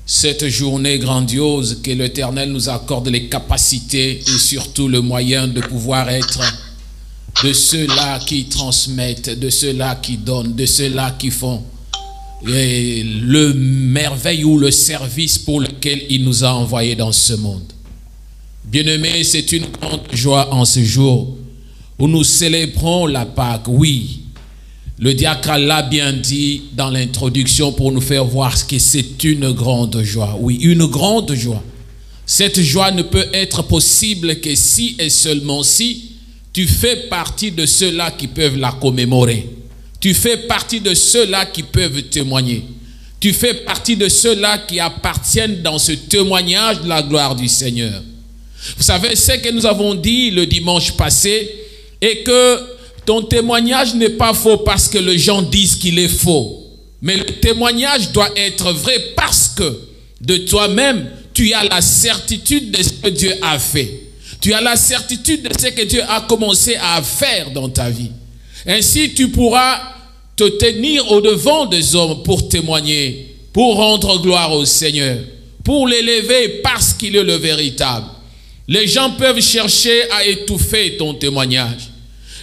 cette journée grandiose que l'Éternel nous accorde les capacités et surtout le moyen de pouvoir être de ceux-là qui transmettent, de ceux-là qui donnent, de ceux-là qui font le merveille ou le service pour lequel il nous a envoyés dans ce monde. Bien-aimés, c'est une grande joie en ce jour où nous célébrons la Pâque. Oui, le diacre l'a bien dit dans l'introduction pour nous faire voir que c'est une grande joie. Oui, une grande joie. Cette joie ne peut être possible que si et seulement si tu fais partie de ceux-là qui peuvent la commémorer. Tu fais partie de ceux-là qui peuvent témoigner. Tu fais partie de ceux-là qui appartiennent dans ce témoignage de la gloire du Seigneur. Vous savez, ce que nous avons dit le dimanche passé est que ton témoignage n'est pas faux parce que les gens disent qu'il est faux. Mais le témoignage doit être vrai parce que de toi-même, tu as la certitude de ce que Dieu a fait. Tu as la certitude de ce que Dieu a commencé à faire dans ta vie. Ainsi, tu pourras te tenir au-devant des hommes pour témoigner, pour rendre gloire au Seigneur, pour l'élever parce qu'il est le véritable. Les gens peuvent chercher à étouffer ton témoignage.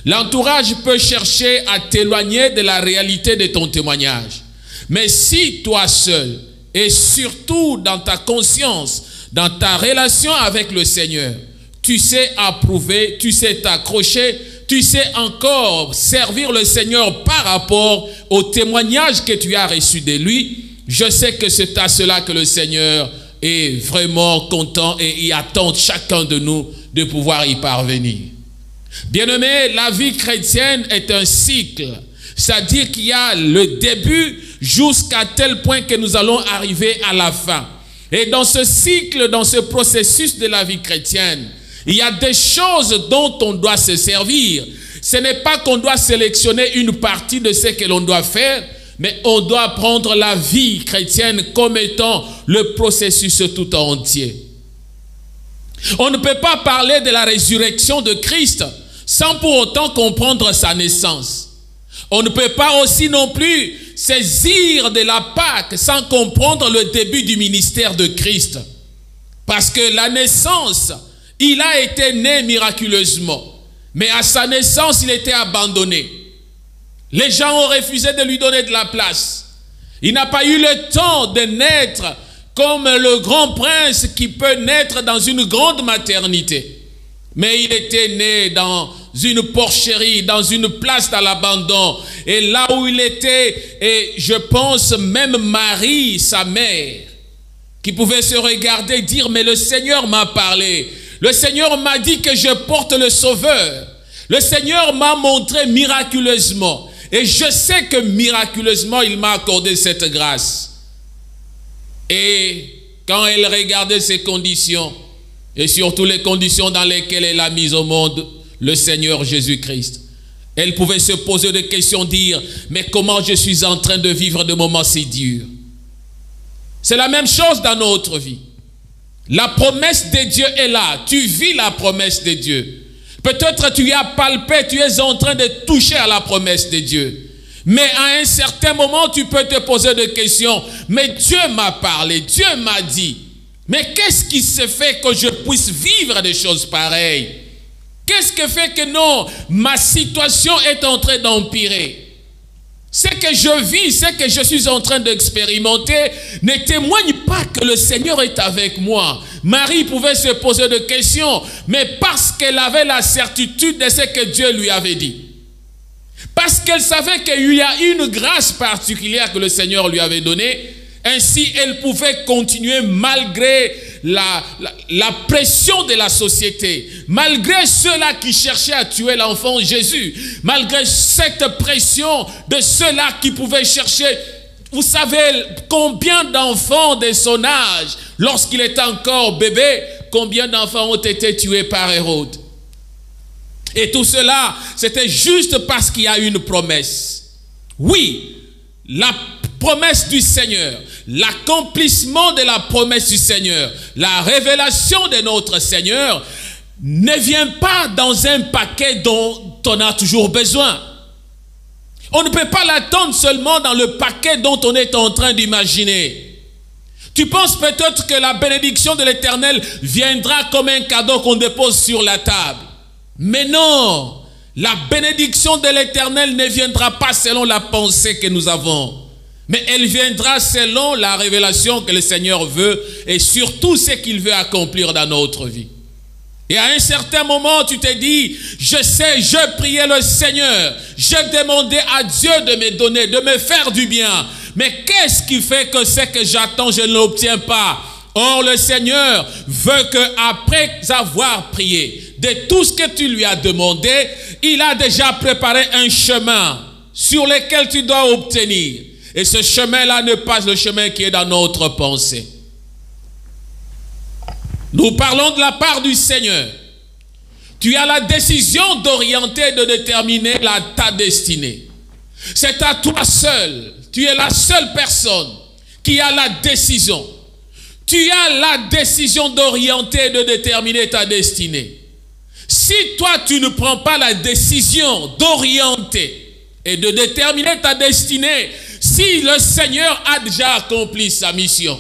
L'entourage peut chercher à t'éloigner de la réalité de ton témoignage. Mais si toi seul, et surtout dans ta conscience, dans ta relation avec le Seigneur, tu sais approuver, tu sais t'accrocher, tu sais encore servir le Seigneur par rapport au témoignage que tu as reçu de lui, je sais que c'est à cela que le Seigneur est vraiment content et il attend chacun de nous de pouvoir y parvenir. Bien-aimé, la vie chrétienne est un cycle, c'est-à-dire qu'il y a le début jusqu'à tel point que nous allons arriver à la fin. Et dans ce cycle, dans ce processus de la vie chrétienne, il y a des choses dont on doit se servir. Ce n'est pas qu'on doit sélectionner une partie de ce que l'on doit faire, mais on doit prendre la vie chrétienne comme étant le processus tout entier. On ne peut pas parler de la résurrection de Christ sans pour autant comprendre sa naissance. On ne peut pas aussi non plus saisir de la Pâque sans comprendre le début du ministère de Christ. Parce que la naissance, il a été né miraculeusement. Mais à sa naissance, il était abandonné. Les gens ont refusé de lui donner de la place. Il n'a pas eu le temps de naître comme le grand prince qui peut naître dans une grande maternité. Mais il était né dans une porcherie, dans une place dans l'abandon. Et là où il était, et je pense même Marie, sa mère, qui pouvait se regarder et dire, mais le Seigneur m'a parlé. Le Seigneur m'a dit que je porte le Sauveur. Le Seigneur m'a montré miraculeusement. Et je sais que miraculeusement, il m'a accordé cette grâce. Et quand elle regardait ces conditions, et surtout les conditions dans lesquelles elle a mis au monde le Seigneur Jésus-Christ, elle pouvait se poser des questions, dire, mais comment je suis en train de vivre des moments si durs? C'est la même chose dans notre vie. La promesse de Dieu est là. Tu vis la promesse de Dieu. Peut-être tu as palpé, tu es en train de toucher à la promesse de Dieu. Mais à un certain moment, tu peux te poser des questions. Mais Dieu m'a parlé, Dieu m'a dit. Mais qu'est-ce qui se fait que je puisse vivre des choses pareilles? Qu'est-ce qui fait que non, ma situation est en train d'empirer? Ce que je vis, ce que je suis en train d'expérimenter ne témoigne pas que le Seigneur est avec moi. Marie pouvait se poser des questions, mais parce qu'elle avait la certitude de ce que Dieu lui avait dit. Parce qu'elle savait qu'il y a une grâce particulière que le Seigneur lui avait donnée. Ainsi, elle pouvait continuer malgré la pression de la société, malgré ceux-là qui cherchaient à tuer l'enfant Jésus, malgré cette pression de ceux-là qui pouvaient chercher. Vous savez combien d'enfants de son âge, lorsqu'il était encore bébé, combien d'enfants ont été tués par Hérode? Et tout cela, c'était juste parce qu'il y a une promesse. Oui, la promesse du Seigneur, l'accomplissement de la promesse du Seigneur, la révélation de notre Seigneur ne vient pas dans un paquet dont on a toujours besoin. On ne peut pas l'attendre seulement dans le paquet dont on est en train d'imaginer. Tu penses peut-être que la bénédiction de l'Éternel viendra comme un cadeau qu'on dépose sur la table. Mais non, la bénédiction de l'Éternel ne viendra pas selon la pensée que nous avons. Mais elle viendra selon la révélation que le Seigneur veut et surtout ce qu'il veut accomplir dans notre vie. Et à un certain moment, tu te dis, je sais, je priais le Seigneur, je demandais à Dieu de me donner, de me faire du bien. Mais qu'est-ce qui fait que ce que j'attends, je ne l'obtiens pas? Or, le Seigneur veut qu'après avoir prié de tout ce que tu lui as demandé, il a déjà préparé un chemin sur lequel tu dois obtenir. Et ce chemin-là n'est pas le chemin qui est dans notre pensée. Nous parlons de la part du Seigneur. Tu as la décision d'orienter, de déterminer ta destinée. C'est à toi seul. Tu es la seule personne qui a la décision. Tu as la décision d'orienter et de déterminer ta destinée. Si toi, tu ne prends pas la décision d'orienter et de déterminer ta destinée, si le Seigneur a déjà accompli sa mission,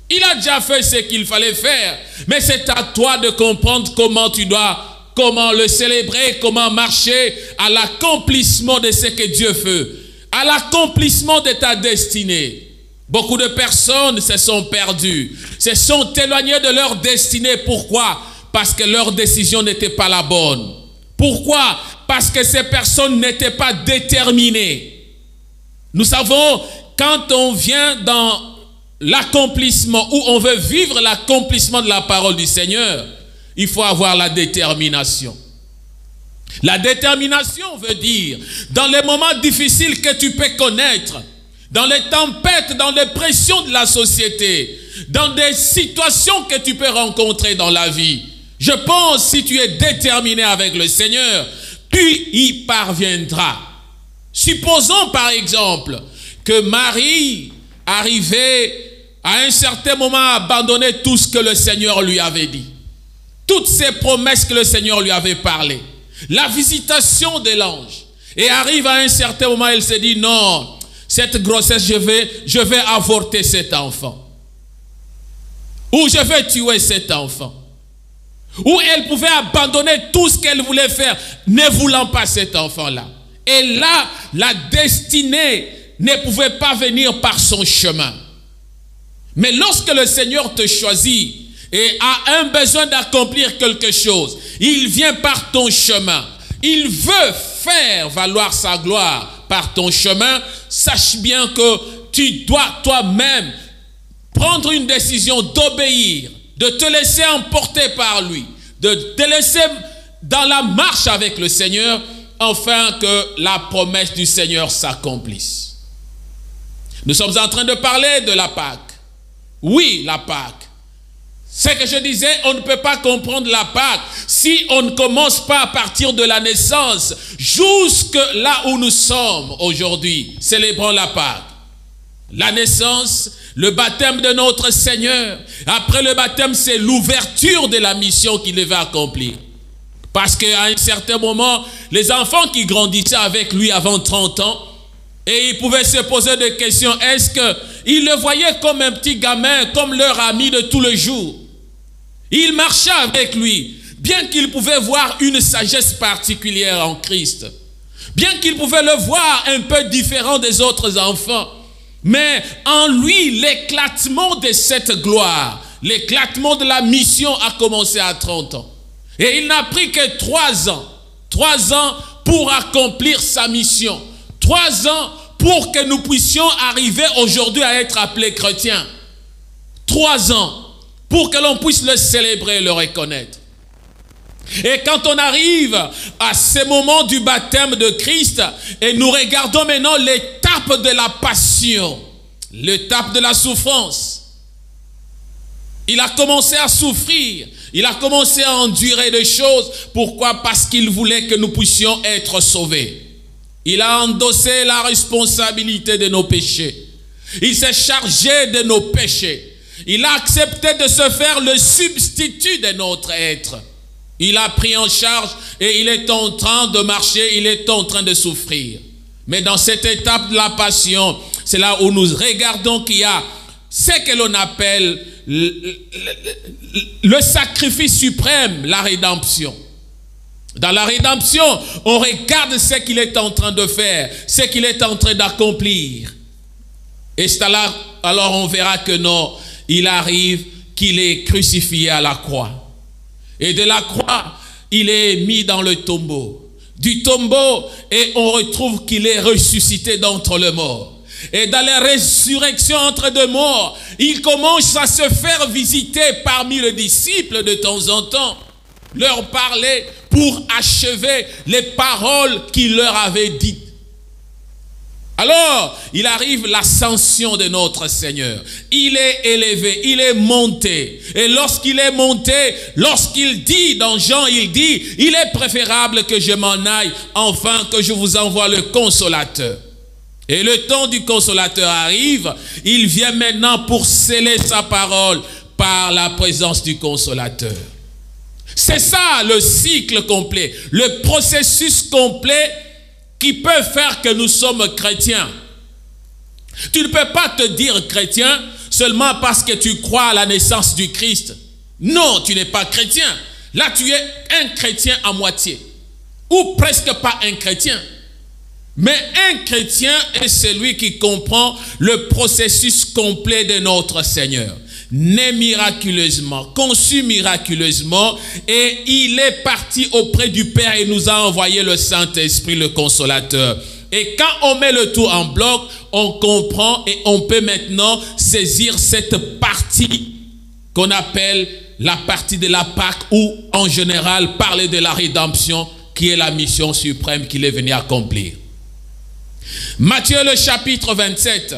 il a déjà fait ce qu'il fallait faire, mais c'est à toi de comprendre comment le célébrer, comment marcher à l'accomplissement de ce que Dieu veut, à l'accomplissement de ta destinée. Beaucoup de personnes se sont perdues, se sont éloignées de leur destinée. Pourquoi? Parce que leur décision n'était pas la bonne. Pourquoi? Parce que ces personnes n'étaient pas déterminées. Nous savons, quand on vient dans l'accomplissement, où on veut vivre l'accomplissement de la parole du Seigneur, il faut avoir la détermination. La détermination veut dire, dans les moments difficiles que tu peux connaître, dans les tempêtes, dans les pressions de la société, dans des situations que tu peux rencontrer dans la vie, je pense, si tu es déterminé avec le Seigneur, tu y parviendras. Supposons par exemple que Marie arrivait à un certain moment à abandonner tout ce que le Seigneur lui avait dit. Toutes ces promesses que le Seigneur lui avait parlé. La visitation de l'ange. Et arrive à un certain moment, elle se dit, non, cette grossesse, je vais avorter cet enfant. Ou je vais tuer cet enfant. Ou elle pouvait abandonner tout ce qu'elle voulait faire, ne voulant pas cet enfant-là. Et là, la destinée ne pouvait pas venir par son chemin. Mais lorsque le Seigneur te choisit et a un besoin d'accomplir quelque chose, il vient par ton chemin. Il veut faire valoir sa gloire par ton chemin. Sache bien que tu dois toi-même prendre une décision d'obéir, de te laisser emporter par lui, de te laisser dans la marche avec le Seigneur, afin que la promesse du Seigneur s'accomplisse. Nous sommes en train de parler de la Pâque. Oui, la Pâque. Ce que je disais, on ne peut pas comprendre la Pâque si on ne commence pas à partir de la naissance jusque là où nous sommes aujourd'hui. Célébrons la Pâque. La naissance, le baptême de notre Seigneur. Après le baptême, c'est l'ouverture de la mission qu'il devait accomplir. Parce qu'à un certain moment, les enfants qui grandissaient avec lui avant 30 ans, et ils pouvaient se poser des questions. Est-ce qu'ils le voyaient comme un petit gamin, comme leur ami de tous les jours? Ils marchaient avec lui, bien qu'ils pouvaient voir une sagesse particulière en Christ, bien qu'ils pouvaient le voir un peu différent des autres enfants. Mais en lui, l'éclatement de cette gloire, l'éclatement de la mission a commencé à 30 ans. Et il n'a pris que 3 ans. 3 ans pour accomplir sa mission. 3 ans pour que nous puissions arriver aujourd'hui à être appelés chrétiens. 3 ans pour que l'on puisse le célébrer et le reconnaître. Et quand on arrive à ce moment du baptême de Christ, et nous regardons maintenant l'étape de la passion, l'étape de la souffrance. Il a commencé à souffrir, il a commencé à endurer des choses. Pourquoi? Parce qu'il voulait que nous puissions être sauvés. Il a endossé la responsabilité de nos péchés. Il s'est chargé de nos péchés. Il a accepté de se faire le substitut de notre être. Il a pris en charge et il est en train de marcher, il est en train de souffrir. Mais dans cette étape de la passion, c'est là où nous regardons qu'il y a ce que l'on appelle le sacrifice suprême, la rédemption. Dans la rédemption, on regarde ce qu'il est en train de faire, ce qu'il est en train d'accomplir. Et c'est là, alors on verra que non, il arrive qu'il est crucifié à la croix. Et de la croix, il est mis dans le tombeau. Du tombeau, et on retrouve qu'il est ressuscité d'entre les morts. Et dans la résurrection entre deux morts, il commence à se faire visiter parmi les disciples de temps en temps, leur parler pour achever les paroles qu'il leur avait dites. Alors, il arrive l'ascension de notre Seigneur. Il est élevé, il est monté. Et lorsqu'il est monté, lorsqu'il dit, dans Jean, il dit, il est préférable que je m'en aille, enfin que je vous envoie le Consolateur. Et le temps du Consolateur arrive, il vient maintenant pour sceller sa parole par la présence du Consolateur. C'est ça le cycle complet, le processus complet qui peut faire que nous sommes chrétiens. Tu ne peux pas te dire chrétien seulement parce que tu crois à la naissance du Christ. Non, tu n'es pas chrétien. Là, tu es un chrétien à moitié. Ou presque pas un chrétien. Mais un chrétien est celui qui comprend le processus complet de notre Seigneur. Né miraculeusement, conçu miraculeusement, et il est parti auprès du Père et nous a envoyé le Saint-Esprit, le Consolateur. Et quand on met le tout en bloc, on comprend et on peut maintenant saisir cette partie qu'on appelle la partie de la Pâque, ou en général parler de la rédemption, qui est la mission suprême qu'il est venu accomplir. Matthieu le chapitre 27.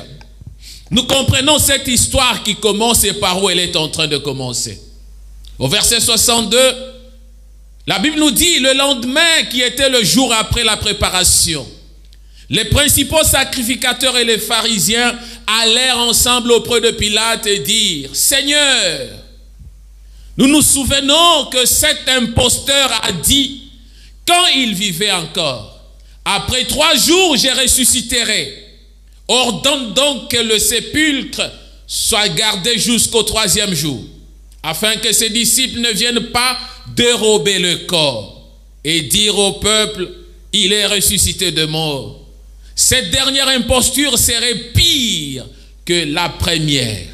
Nous comprenons cette histoire qui commence et par où elle est en train de commencer. Au verset 62, la Bible nous dit, le lendemain qui était le jour après la préparation, les principaux sacrificateurs et les pharisiens allèrent ensemble auprès de Pilate et dirent, « Seigneur, nous nous souvenons que cet imposteur a dit, quand il vivait encore, après 3 jours je ressusciterai. Ordonne donc que le sépulcre soit gardé jusqu'au 3e jour, afin que ses disciples ne viennent pas dérober le corps et dire au peuple, il est ressuscité de mort. Cette dernière imposture serait pire que la première.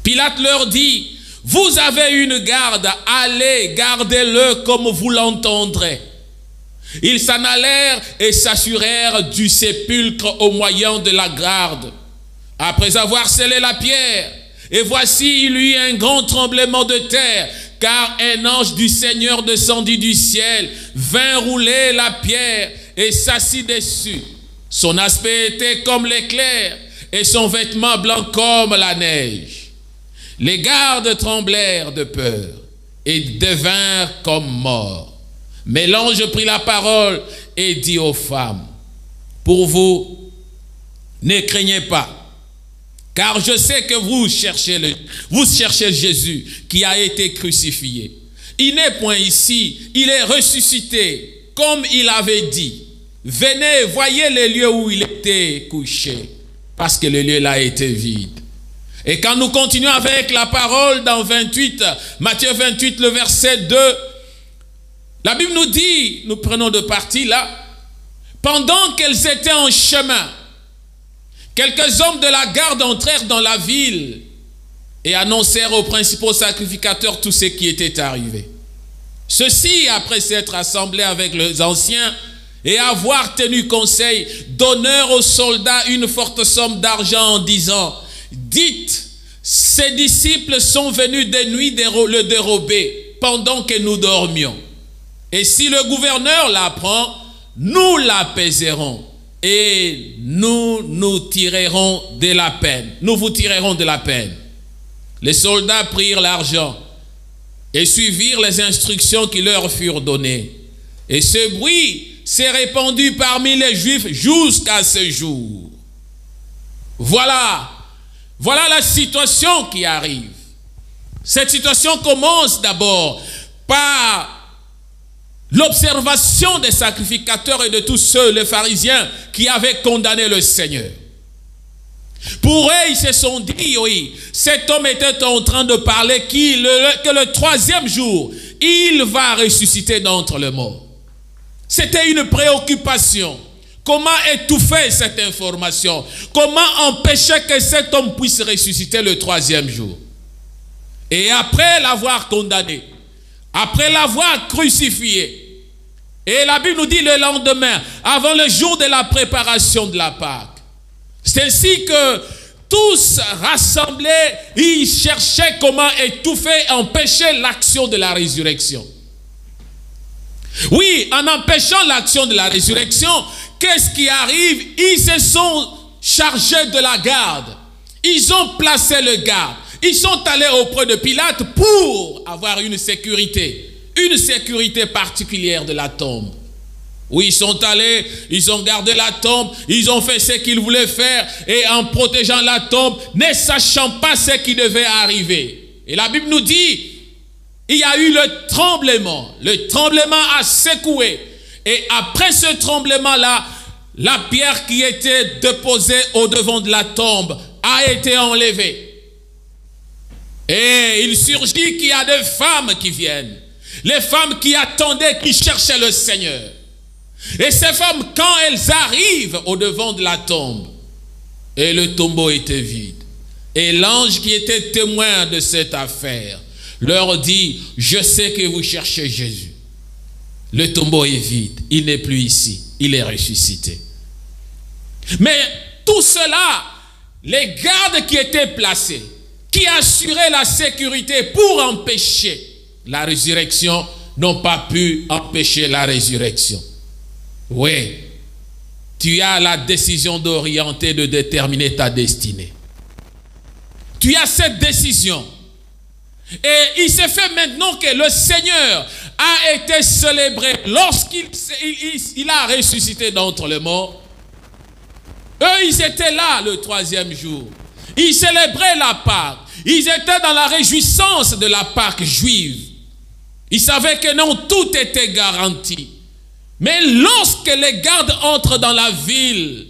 Pilate leur dit, vous avez une garde, allez, gardez-le comme vous l'entendrez. Ils s'en allèrent et s'assurèrent du sépulcre au moyen de la garde. Après avoir scellé la pierre, et voici, il y eut un grand tremblement de terre, car un ange du Seigneur descendit du ciel, vint rouler la pierre et s'assit dessus. Son aspect était comme l'éclair, et son vêtement blanc comme la neige. Les gardes tremblèrent de peur, et devinrent comme morts. Mais l'ange prit la parole et dit aux femmes, pour vous, ne craignez pas, car je sais que vous cherchez Jésus qui a été crucifié. Il n'est point ici, il est ressuscité, comme il avait dit. Venez, voyez les lieux où il était couché, parce que le lieu là était vide. Et quand nous continuons avec la parole dans 28, Matthieu 28, le verset 2, la Bible nous dit, nous prenons de partie là, pendant qu'elles étaient en chemin, quelques hommes de la garde entrèrent dans la ville et annoncèrent aux principaux sacrificateurs tout ce qui était arrivé. Ceux-ci, après s'être assemblés avec les anciens et avoir tenu conseil, donnèrent aux soldats une forte somme d'argent en disant, dites, ces disciples sont venus de nuit le dérober pendant que nous dormions. Et si le gouverneur l'apprend, nous l'apaiserons et nous tirerons de la peine. Nous vous tirerons de la peine. Les soldats prirent l'argent et suivirent les instructions qui leur furent données. Et ce bruit s'est répandu parmi les Juifs jusqu'à ce jour. Voilà la situation qui arrive. Cette situation commence d'abord par l'observation des sacrificateurs et de tous ceux, les pharisiens, qui avaient condamné le Seigneur. Pour eux, ils se sont dit, oui, cet homme était en train de parler que le troisième jour, il va ressusciter d'entre les morts. C'était une préoccupation. Comment étouffer cette information? Comment empêcher que cet homme puisse ressusciter le troisième jour? Et après l'avoir condamné, après l'avoir crucifié, et la Bible nous dit le lendemain, avant le jour de la préparation de la Pâque, c'est ainsi que tous rassemblés, ils cherchaient comment étouffer, empêcher l'action de la résurrection. Oui, en empêchant l'action de la résurrection, qu'est-ce qui arrive? Ils se sont chargés de la garde. Ils ont placé le garde. Ils sont allés auprès de Pilate pour avoir une sécurité particulière de la tombe. Oui, ils sont allés, ils ont gardé la tombe, ils ont fait ce qu'ils voulaient faire, et en protégeant la tombe, ne sachant pas ce qui devait arriver. Et la Bible nous dit, il y a eu le tremblement a secoué, et après ce tremblement-là, la pierre qui était déposée au devant de la tombe a été enlevée. Et il surgit qu'il y a des femmes qui viennent, les femmes qui attendaient, qui cherchaient le Seigneur. Et ces femmes, quand elles arrivent au devant de la tombe, et le tombeau était vide, et l'ange qui était témoin de cette affaire leur dit, je sais que vous cherchez Jésus. Le tombeau est vide, il n'est plus ici, il est ressuscité. Mais tout cela, les gardes qui étaient placés, qui assuraient la sécurité pour empêcher la résurrection, n'ont pas pu empêcher la résurrection. Oui, tu as la décision d'orienter, de déterminer ta destinée. Tu as cette décision. Et il s'est fait maintenant que le Seigneur a été célébré lorsqu'il a ressuscité d'entre les morts. Eux, ils étaient là le troisième jour. Ils célébraient la Pâque. Ils étaient dans la réjouissance de la Pâque juive. Ils savaient que non, tout était garanti. Mais lorsque les gardes entrent dans la ville,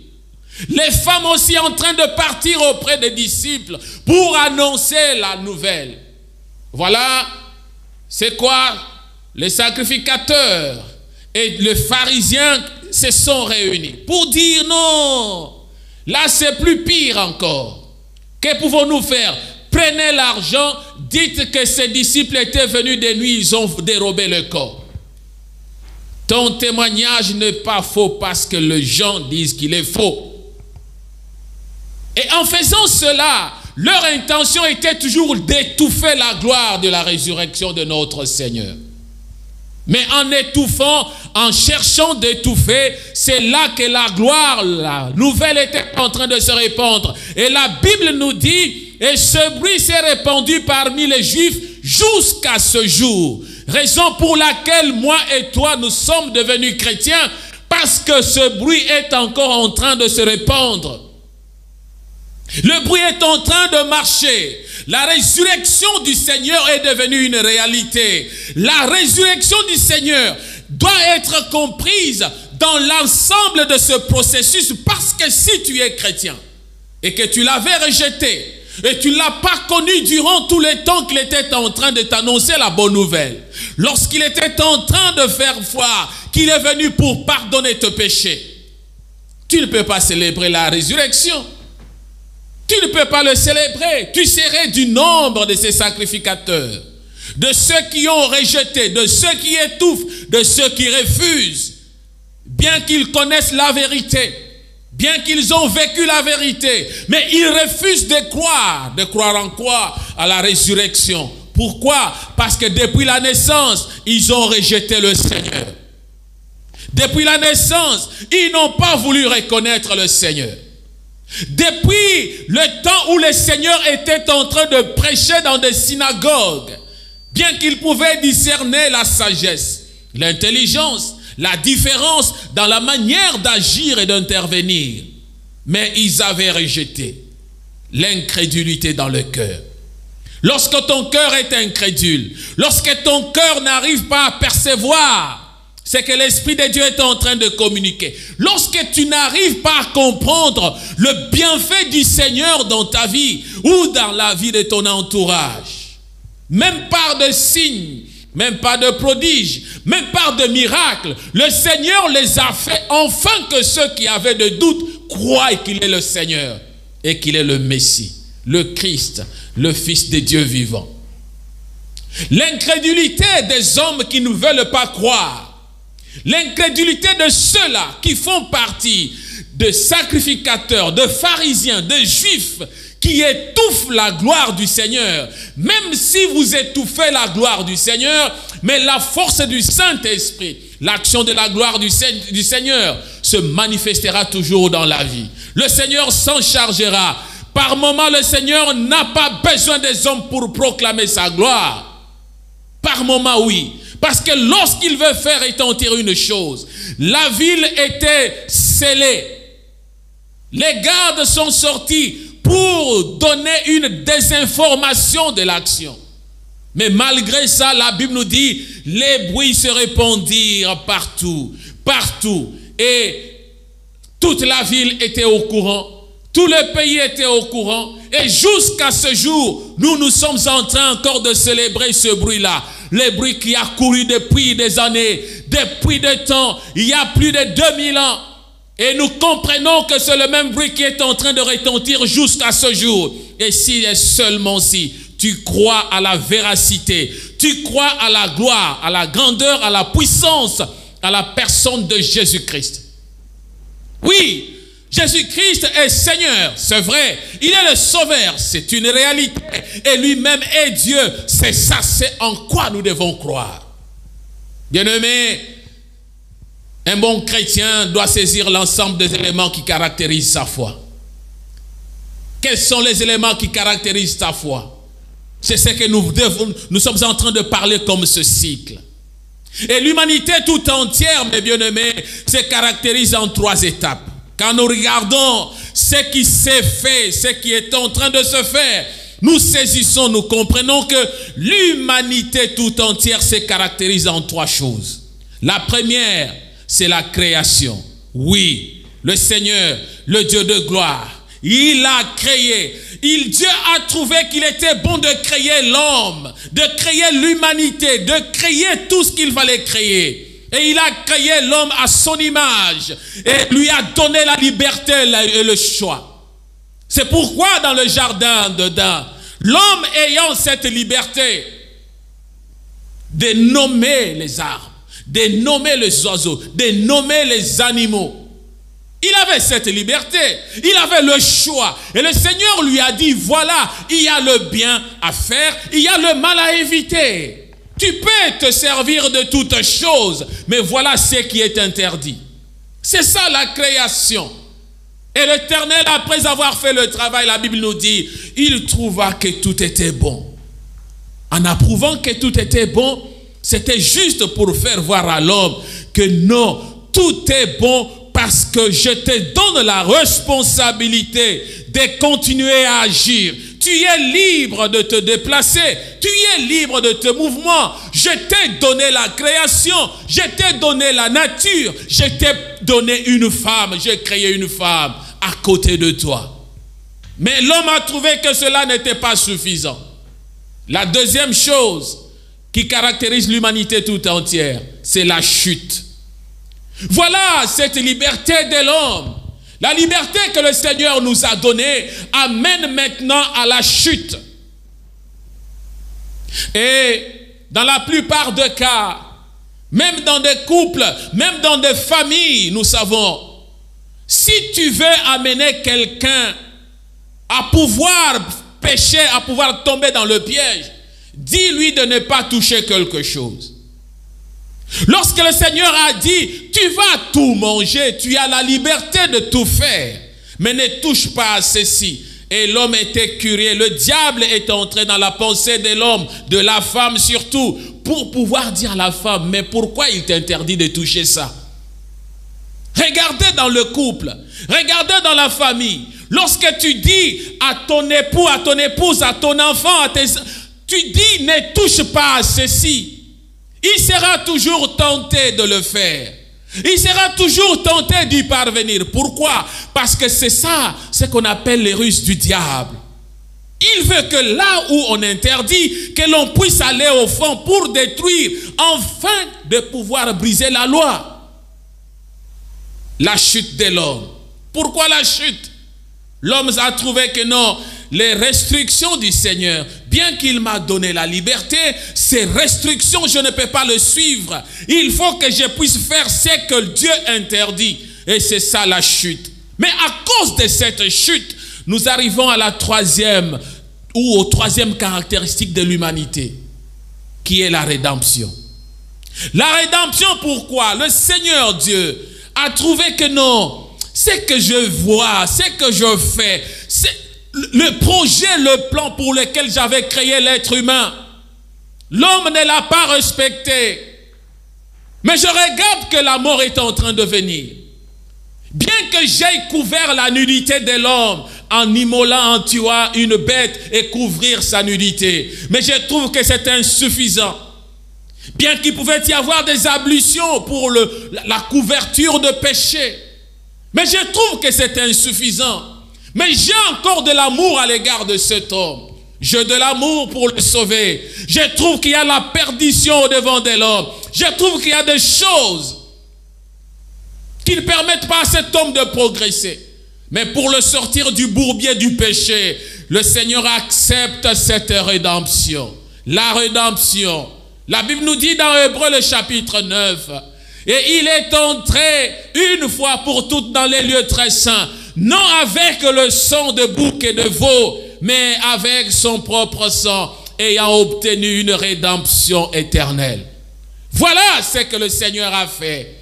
les femmes aussi en train de partir auprès des disciples pour annoncer la nouvelle. Voilà, c'est quoi? Les sacrificateurs et les pharisiens se sont réunis pour dire non, là c'est plus pire encore. Que pouvons-nous faire? Prenez l'argent, dites que ces disciples étaient venus de nuit, ils ont dérobé le corps. Ton témoignage n'est pas faux parce que les gens disent qu'il est faux. Et en faisant cela, leur intention était toujours d'étouffer la gloire de la résurrection de notre Seigneur. Mais en étouffant, en cherchant d'étouffer, c'est là que la gloire, la nouvelle était en train de se répandre. Et la Bible nous dit, et ce bruit s'est répandu parmi les Juifs jusqu'à ce jour. Raison pour laquelle moi et toi, nous sommes devenus chrétiens, parce que ce bruit est encore en train de se répandre. Le bruit est en train de marcher. La résurrection du Seigneur est devenue une réalité. La résurrection du Seigneur doit être comprise dans l'ensemble de ce processus, parce que si tu es chrétien et que tu l'avais rejeté et tu ne l'as pas connu durant tout le temps qu'il était en train de t'annoncer la bonne nouvelle, lorsqu'il était en train de faire voir qu'il est venu pour pardonner tes péchés, tu ne peux pas célébrer la résurrection. Tu ne peux pas le célébrer. Tu serais du nombre de ces sacrificateurs, de ceux qui ont rejeté, de ceux qui étouffent, de ceux qui refusent. Bien qu'ils connaissent la vérité, bien qu'ils ont vécu la vérité, mais ils refusent de croire. De croire en quoi? À la résurrection. Pourquoi? Parce que depuis la naissance, ils ont rejeté le Seigneur. Depuis la naissance, ils n'ont pas voulu reconnaître le Seigneur. Depuis le temps où le Seigneur était en train de prêcher dans des synagogues, bien qu'il pouvait discerner la sagesse, l'intelligence, la différence dans la manière d'agir et d'intervenir, mais ils avaient rejeté l'incrédulité dans le cœur. Lorsque ton cœur est incrédule, lorsque ton cœur n'arrive pas à percevoir C'est que l'Esprit de Dieu est en train de communiquer. Lorsque tu n'arrives pas à comprendre le bienfait du Seigneur dans ta vie ou dans la vie de ton entourage, même par de signes, même par de prodiges, même par de miracles, le Seigneur les a fait afin que ceux qui avaient de doutes croient qu'il est le Seigneur et qu'il est le Messie, le Christ, le Fils de Dieu vivant. L'incrédulité des hommes qui ne veulent pas croire, l'incrédulité de ceux-là qui font partie de sacrificateurs, de pharisiens, de juifs qui étouffent la gloire du Seigneur. Même si vous étouffez la gloire du Seigneur, mais la force du Saint-Esprit, l'action de la gloire du Seigneur se manifestera toujours dans la vie. Le Seigneur s'en chargera. Par moments, le Seigneur n'a pas besoin des hommes pour proclamer sa gloire. Par moments, oui. Parce que lorsqu'il veut faire retentir une chose, la ville était scellée. Les gardes sont sortis pour donner une désinformation de l'action. Mais malgré ça, la Bible nous dit, les bruits se répandirent partout, partout. Et toute la ville était au courant, tout le pays était au courant. Et jusqu'à ce jour, nous sommes en train encore de célébrer ce bruit-là. Le bruit qui a couru depuis des années, depuis des temps, il y a plus de 2000 ans. Et nous comprenons que c'est le même bruit qui est en train de retentir jusqu'à ce jour. Et si et seulement si tu crois à la véracité, tu crois à la gloire, à la grandeur, à la puissance, à la personne de Jésus-Christ. Oui, Jésus-Christ est Seigneur, c'est vrai. Il est le Sauveur, c'est une réalité. Et lui-même est Dieu. C'est ça, c'est en quoi nous devons croire. Bien-aimés, un bon chrétien doit saisir l'ensemble des éléments qui caractérisent sa foi. Quels sont les éléments qui caractérisent ta foi? C'est ce que nous sommes en train de parler comme ce cycle. Et l'humanité tout entière, mes bien-aimés, se caractérise en 3 étapes. Quand nous regardons ce qui s'est fait, ce qui est en train de se faire, nous saisissons, nous comprenons que l'humanité tout entière se caractérise en 3 choses. La première, c'est la création. Oui, le Seigneur, le Dieu de gloire, il a créé. Dieu a trouvé qu'il était bon de créer l'homme, de créer l'humanité, de créer tout ce qu'il fallait créer. Et il a créé l'homme à son image et lui a donné la liberté et le choix. C'est pourquoi dans le jardin d'Éden, l'homme ayant cette liberté de nommer les arbres, de nommer les oiseaux, de nommer les animaux, il avait cette liberté, il avait le choix. Et le Seigneur lui a dit, voilà, il y a le bien à faire, il y a le mal à éviter. Tu peux te servir de toutes choses, mais voilà ce qui est interdit. C'est ça la création. Et l'Éternel, après avoir fait le travail, la Bible nous dit, il trouva que tout était bon. En approuvant que tout était bon, c'était juste pour faire voir à l'homme que non, tout est bon parce que je te donne la responsabilité de continuer à agir. Tu es libre de te déplacer. Tu es libre de tes mouvements. Je t'ai donné la création. Je t'ai donné la nature. Je t'ai donné une femme. J'ai créé une femme à côté de toi. Mais l'homme a trouvé que cela n'était pas suffisant. La deuxième chose qui caractérise l'humanité tout entière, c'est la chute. Voilà cette liberté de l'homme. La liberté que le Seigneur nous a donnée amène maintenant à la chute. Et dans la plupart des cas, même dans des couples, même dans des familles, nous savons, si tu veux amener quelqu'un à pouvoir pécher, à pouvoir tomber dans le piège, dis-lui de ne pas toucher quelque chose. Lorsque le Seigneur a dit, tu vas tout manger, tu as la liberté de tout faire, mais ne touche pas à ceci. Et l'homme était curieux, le diable est entré dans la pensée de l'homme, de la femme surtout, pour pouvoir dire à la femme, mais pourquoi il t'interdit de toucher ça? Regardez dans le couple, regardez dans la famille, lorsque tu dis à ton époux, à ton épouse, à ton enfant, tu dis ne touche pas à ceci. il sera toujours tenté de le faire. Il sera toujours tenté d'y parvenir. Pourquoi? Parce que c'est ça, ce qu'on appelle les ruses du diable. Il veut que là où on interdit, que l'on puisse aller au fond pour détruire, afin de pouvoir briser la loi. La chute de l'homme. Pourquoi la chute? L'homme a trouvé que non, les restrictions du Seigneur, bien qu'il m'a donné la liberté, ces restrictions, je ne peux pas le suivre. Il faut que je puisse faire ce que Dieu interdit. Et c'est ça la chute. Mais à cause de cette chute, nous arrivons à la troisième, ou aux troisième caractéristique de l'humanité, qui est la rédemption. La rédemption, pourquoi? Le Seigneur Dieu a trouvé que non, ce que je vois, ce que je fais, c'est le projet, le plan pour lequel j'avais créé l'être humain. L'homme ne l'a pas respecté. Mais je regarde que la mort est en train de venir. Bien que j'aie couvert la nudité de l'homme en immolant, en tuant une bête et couvrir sa nudité, mais je trouve que c'est insuffisant. Bien qu'il pouvait y avoir des ablutions pour la couverture de péché, mais je trouve que c'est insuffisant. Mais j'ai encore de l'amour à l'égard de cet homme. J'ai de l'amour pour le sauver. Je trouve qu'il y a la perdition au-devant de l'homme. Je trouve qu'il y a des choses qui ne permettent pas à cet homme de progresser. Mais pour le sortir du bourbier du péché, le Seigneur accepte cette rédemption. La rédemption. La Bible nous dit dans Hébreux le chapitre 9, et il est entré une fois pour toutes dans les lieux très saints, non avec le sang de bouc et de veau, mais avec son propre sang, ayant obtenu une rédemption éternelle. Voilà ce que le Seigneur a fait.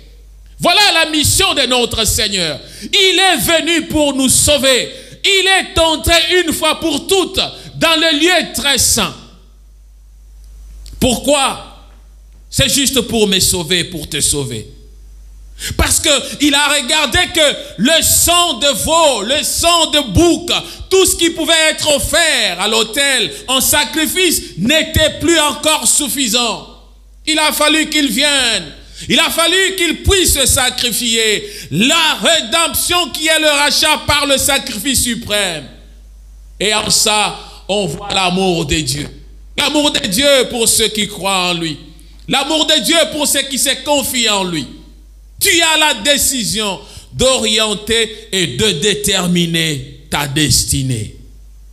Voilà la mission de notre Seigneur. Il est venu pour nous sauver. Il est entré une fois pour toutes dans le lieu très saint. Pourquoi? C'est juste pour me sauver, pour te sauver. Parce qu'il a regardé que le sang de veau, le sang de bouc, tout ce qui pouvait être offert à l'autel en sacrifice n'était plus encore suffisant. Il a fallu qu'il vienne. Il a fallu qu'il puisse se sacrifier. La rédemption qui est le rachat par le sacrifice suprême. Et en ça, on voit l'amour de Dieu. L'amour de Dieu pour ceux qui croient en lui. L'amour de Dieu pour ceux qui se confient en lui. Tu as la décision d'orienter et de déterminer ta destinée.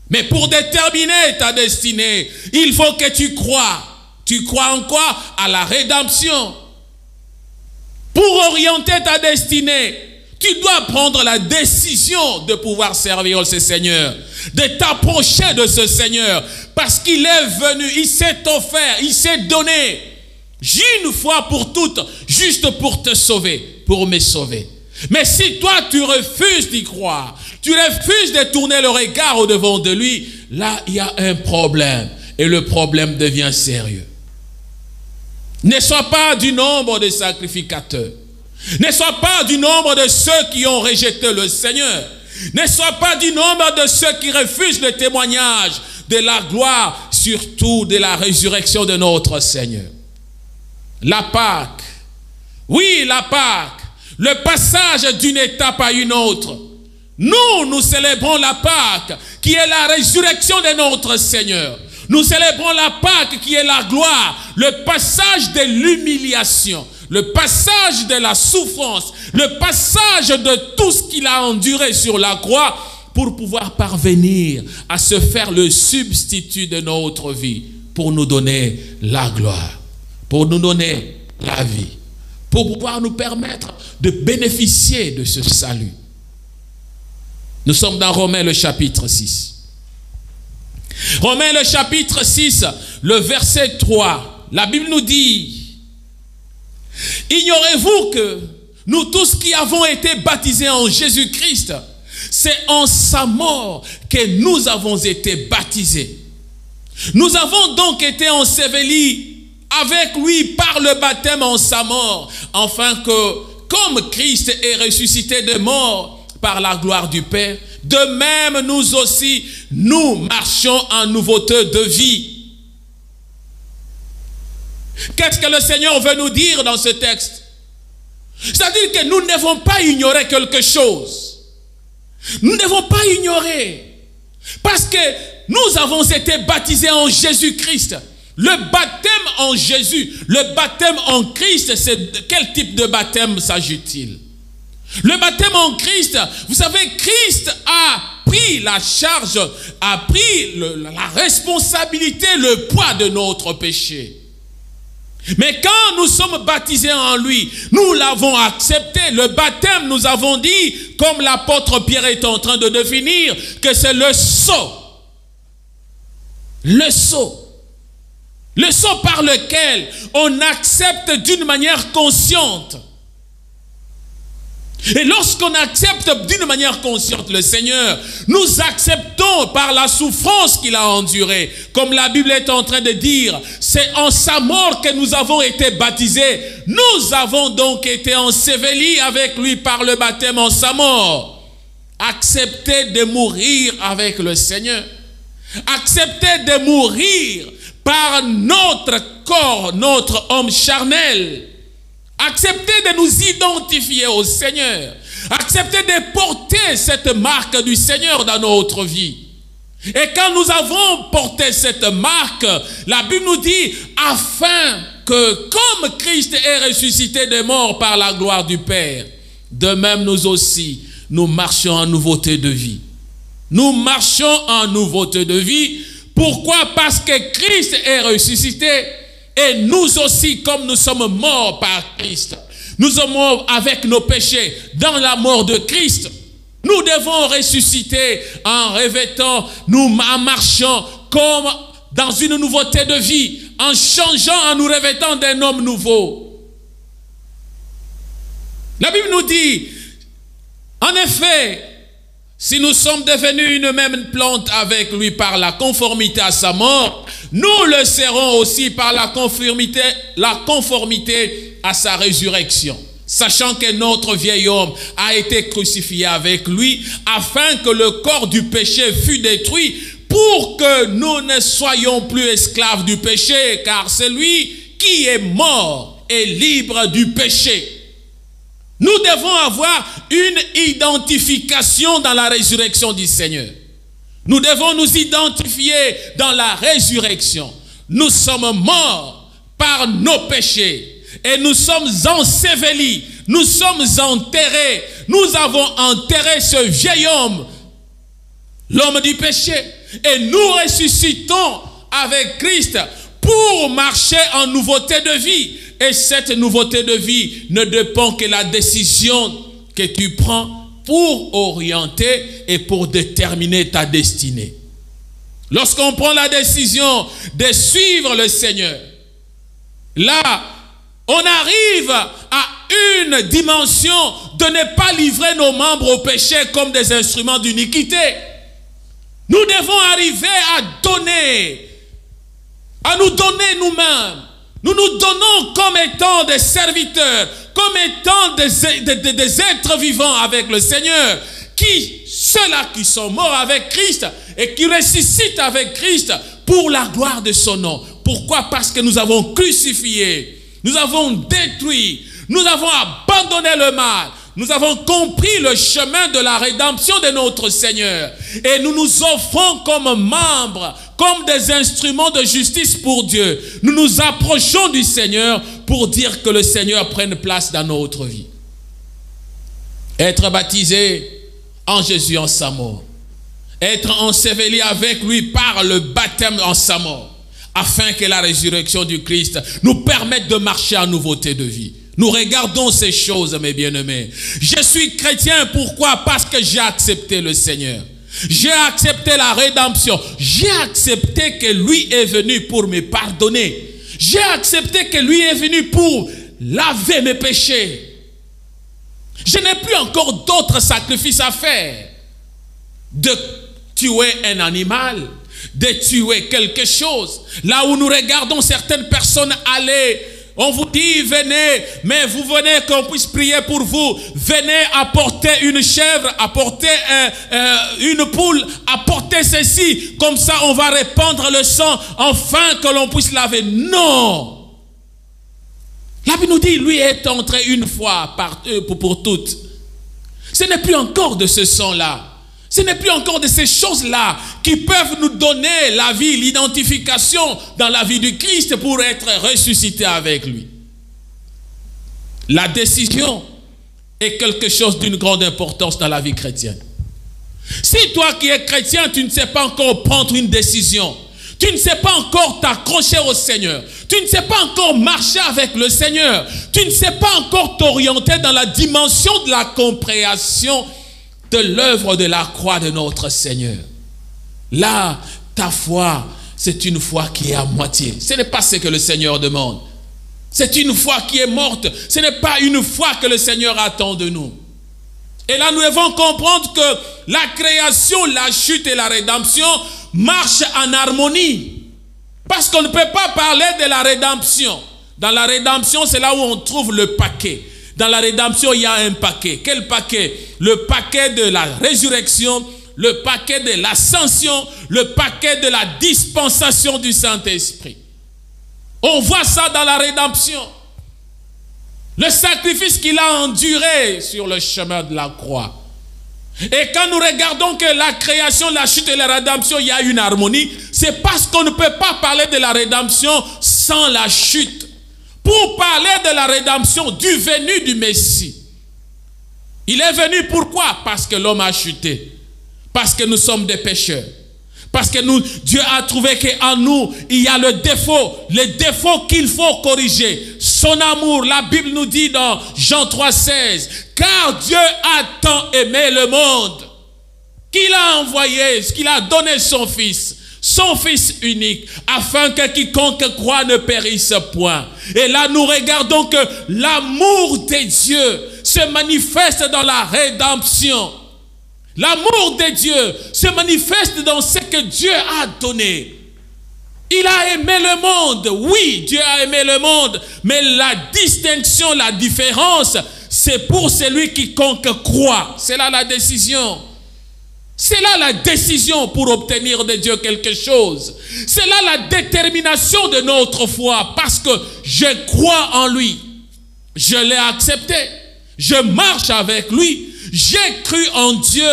Mais pour déterminer ta destinée, il faut que tu crois. Tu crois en quoi? À la rédemption. Pour orienter ta destinée, tu dois prendre la décision de pouvoir servir ce Seigneur, de t'approcher de ce Seigneur, parce qu'il est venu, il s'est offert, il s'est donné, une fois pour toutes, juste pour te sauver, pour me sauver. Mais si toi tu refuses d'y croire, tu refuses de tourner le regard au-devant de lui, là il y a un problème, et le problème devient sérieux. Ne sois pas du nombre des sacrificateurs. Ne sois pas du nombre de ceux qui ont rejeté le Seigneur. Ne sois pas du nombre de ceux qui refusent le témoignage de la gloire, surtout de la résurrection de notre Seigneur. La Pâque. Oui, la Pâque. Le passage d'une étape à une autre. Nous célébrons la Pâque, qui est la résurrection de notre Seigneur. Nous célébrons la Pâque qui est la gloire, le passage de l'humiliation, le passage de la souffrance, le passage de tout ce qu'il a enduré sur la croix pour pouvoir parvenir à se faire le substitut de notre vie, pour nous donner la gloire, pour nous donner la vie, pour pouvoir nous permettre de bénéficier de ce salut. Nous sommes dans Romains le chapitre 6. Romains le chapitre 6, le verset 3, la Bible nous dit: ignorez-vous que nous tous qui avons été baptisés en Jésus-Christ, c'est en sa mort que nous avons été baptisés. Nous avons donc été ensevelis avec lui par le baptême en sa mort, afin que, comme Christ est ressuscité de mort par la gloire du Père, de même nous aussi, nous marchons en nouveauté de vie. Qu'est-ce que le Seigneur veut nous dire dans ce texte? C'est-à-dire que nous ne devons pas ignorer quelque chose. Nous ne devons pas ignorer. Parce que nous avons été baptisés en Jésus-Christ. Le baptême en Jésus, le baptême en Christ, c'est de quel type de baptême s'agit-il? Le baptême en Christ, vous savez, Christ a pris la charge, a pris la responsabilité, le poids de notre péché. Mais quand nous sommes baptisés en lui, nous l'avons accepté. Le baptême, nous avons dit, comme l'apôtre Pierre est en train de définir, que c'est le sceau. Le sceau. Le sceau par lequel on accepte d'une manière consciente. Et lorsqu'on accepte d'une manière consciente le Seigneur, nous acceptons par la souffrance qu'il a endurée. Comme la Bible est en train de dire, c'est en sa mort que nous avons été baptisés. Nous avons donc été ensevelis avec lui par le baptême en sa mort. Accepter de mourir avec le Seigneur. Accepter de mourir par notre corps, notre homme charnel. Accepter de nous identifier au Seigneur. Accepter de porter cette marque du Seigneur dans notre vie. Et quand nous avons porté cette marque, la Bible nous dit, afin que comme Christ est ressuscité des morts par la gloire du Père, de même nous aussi, nous marchons en nouveauté de vie. Nous marchons en nouveauté de vie. Pourquoi? Parce que Christ est ressuscité. Et nous aussi, comme nous sommes morts par Christ, nous sommes morts avec nos péchés dans la mort de Christ. Nous devons ressusciter en revêtant, en marchant comme dans une nouveauté de vie, en changeant, en nous revêtant d'un homme nouveau. La Bible nous dit, en effet, si nous sommes devenus une même plante avec lui par la conformité à sa mort, nous le serons aussi par la conformité à sa résurrection. Sachant que notre vieil homme a été crucifié avec lui, afin que le corps du péché fût détruit, pour que nous ne soyons plus esclaves du péché, car celui qui est mort est libre du péché. Nous devons avoir une identification dans la résurrection du Seigneur. Nous devons nous identifier dans la résurrection. Nous sommes morts par nos péchés et nous sommes ensevelis, nous sommes enterrés. Nous avons enterré ce vieil homme, l'homme du péché, et nous ressuscitons avec Christ pour marcher en nouveauté de vie. Et cette nouveauté de vie ne dépend que de la décision que tu prends pour orienter et pour déterminer ta destinée. Lorsqu'on prend la décision de suivre le Seigneur, là, on arrive à une dimension de ne pas livrer nos membres au péché comme des instruments d'iniquité. Nous devons arriver à nous donner nous-mêmes. Nous nous donnons comme étant des serviteurs, comme étant des êtres vivants avec le Seigneur, ceux-là qui sont morts avec Christ et qui ressuscitent avec Christ pour la gloire de son nom. Pourquoi? Parce que nous avons crucifié, nous avons détruit, nous avons abandonné le mal, nous avons compris le chemin de la rédemption de notre Seigneur. Et nous nous offrons comme membres, comme des instruments de justice pour Dieu. Nous nous approchons du Seigneur pour dire que le Seigneur prenne place dans notre vie. Être baptisé en Jésus en sa mort. Être enseveli avec lui par le baptême en sa mort. Afin que la résurrection du Christ nous permette de marcher en nouveauté de vie. Nous regardons ces choses, mes bien-aimés. Je suis chrétien, pourquoi? Parce que j'ai accepté le Seigneur. J'ai accepté la rédemption. J'ai accepté que lui est venu pour me pardonner. J'ai accepté que lui est venu pour laver mes péchés. Je n'ai plus encore d'autres sacrifices à faire. De tuer un animal, de tuer quelque chose. Là où nous regardons certaines personnes aller, on vous dit, venez, mais vous venez qu'on puisse prier pour vous. Venez apporter une chèvre, apporter une poule, apporter ceci. Comme ça, on va répandre le sang, afin que l'on puisse laver. Non! La Bible nous dit, lui est entré une fois pour toutes. Ce n'est plus encore de ce sang-là. Ce n'est plus encore de ces choses-là qui peuvent nous donner la vie, l'identification dans la vie du Christ pour être ressuscité avec lui. La décision est quelque chose d'une grande importance dans la vie chrétienne. Si toi qui es chrétien, tu ne sais pas encore prendre une décision, tu ne sais pas encore t'accrocher au Seigneur, tu ne sais pas encore marcher avec le Seigneur, tu ne sais pas encore t'orienter dans la dimension de la compréhension de l'œuvre de la croix de notre Seigneur. Là, ta foi, c'est une foi qui est à moitié. Ce n'est pas ce que le Seigneur demande. C'est une foi qui est morte. Ce n'est pas une foi que le Seigneur attend de nous. Et là, nous devons comprendre que la création, la chute et la rédemption marchent en harmonie. Parce qu'on ne peut pas parler de la rédemption. Dans la rédemption, c'est là où on trouve le paquet. Dans la rédemption, il y a un paquet. Quel paquet? Le paquet de la résurrection, le paquet de l'ascension, le paquet de la dispensation du Saint-Esprit. On voit ça dans la rédemption. Le sacrifice qu'il a enduré sur le chemin de la croix. Et quand nous regardons que la création, la chute et la rédemption, il y a une harmonie, c'est parce qu'on ne peut pas parler de la rédemption sans la chute. Pour parler de la rédemption du venu du Messie. Il est venu pourquoi? Parce que l'homme a chuté. Parce que nous sommes des pécheurs. Parce que Dieu a trouvé qu'en nous, il y a le défaut qu'il faut corriger. Son amour, la Bible nous dit dans Jean 3,16, car Dieu a tant aimé le monde, qu'il a envoyé, qu'il a donné son Fils unique, afin que quiconque croit ne périsse point. Et là, nous regardons que l'amour de Dieu se manifeste dans la rédemption. L'amour de Dieu se manifeste dans ce que Dieu a donné. Il a aimé le monde. Oui, Dieu a aimé le monde. Mais la distinction, la différence, c'est pour celui quiconque croit. C'est là la décision. C'est là la décision pour obtenir de Dieu quelque chose. C'est là la détermination de notre foi. Parce que je crois en lui. Je l'ai accepté. Je marche avec lui. J'ai cru en Dieu,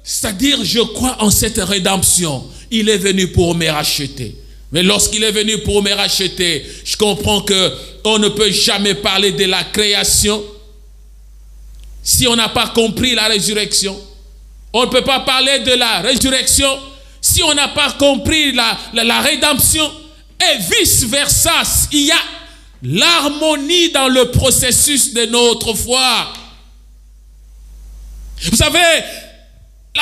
c'est-à-dire je crois en cette rédemption. Il est venu pour me racheter. Mais lorsqu'il est venu pour me racheter, je comprends qu'on ne peut jamais parler de la création si on n'a pas compris la résurrection. On ne peut pas parler de la résurrection si on n'a pas compris la rédemption. Et vice-versa, il y a l'harmonie dans le processus de notre foi. Vous savez,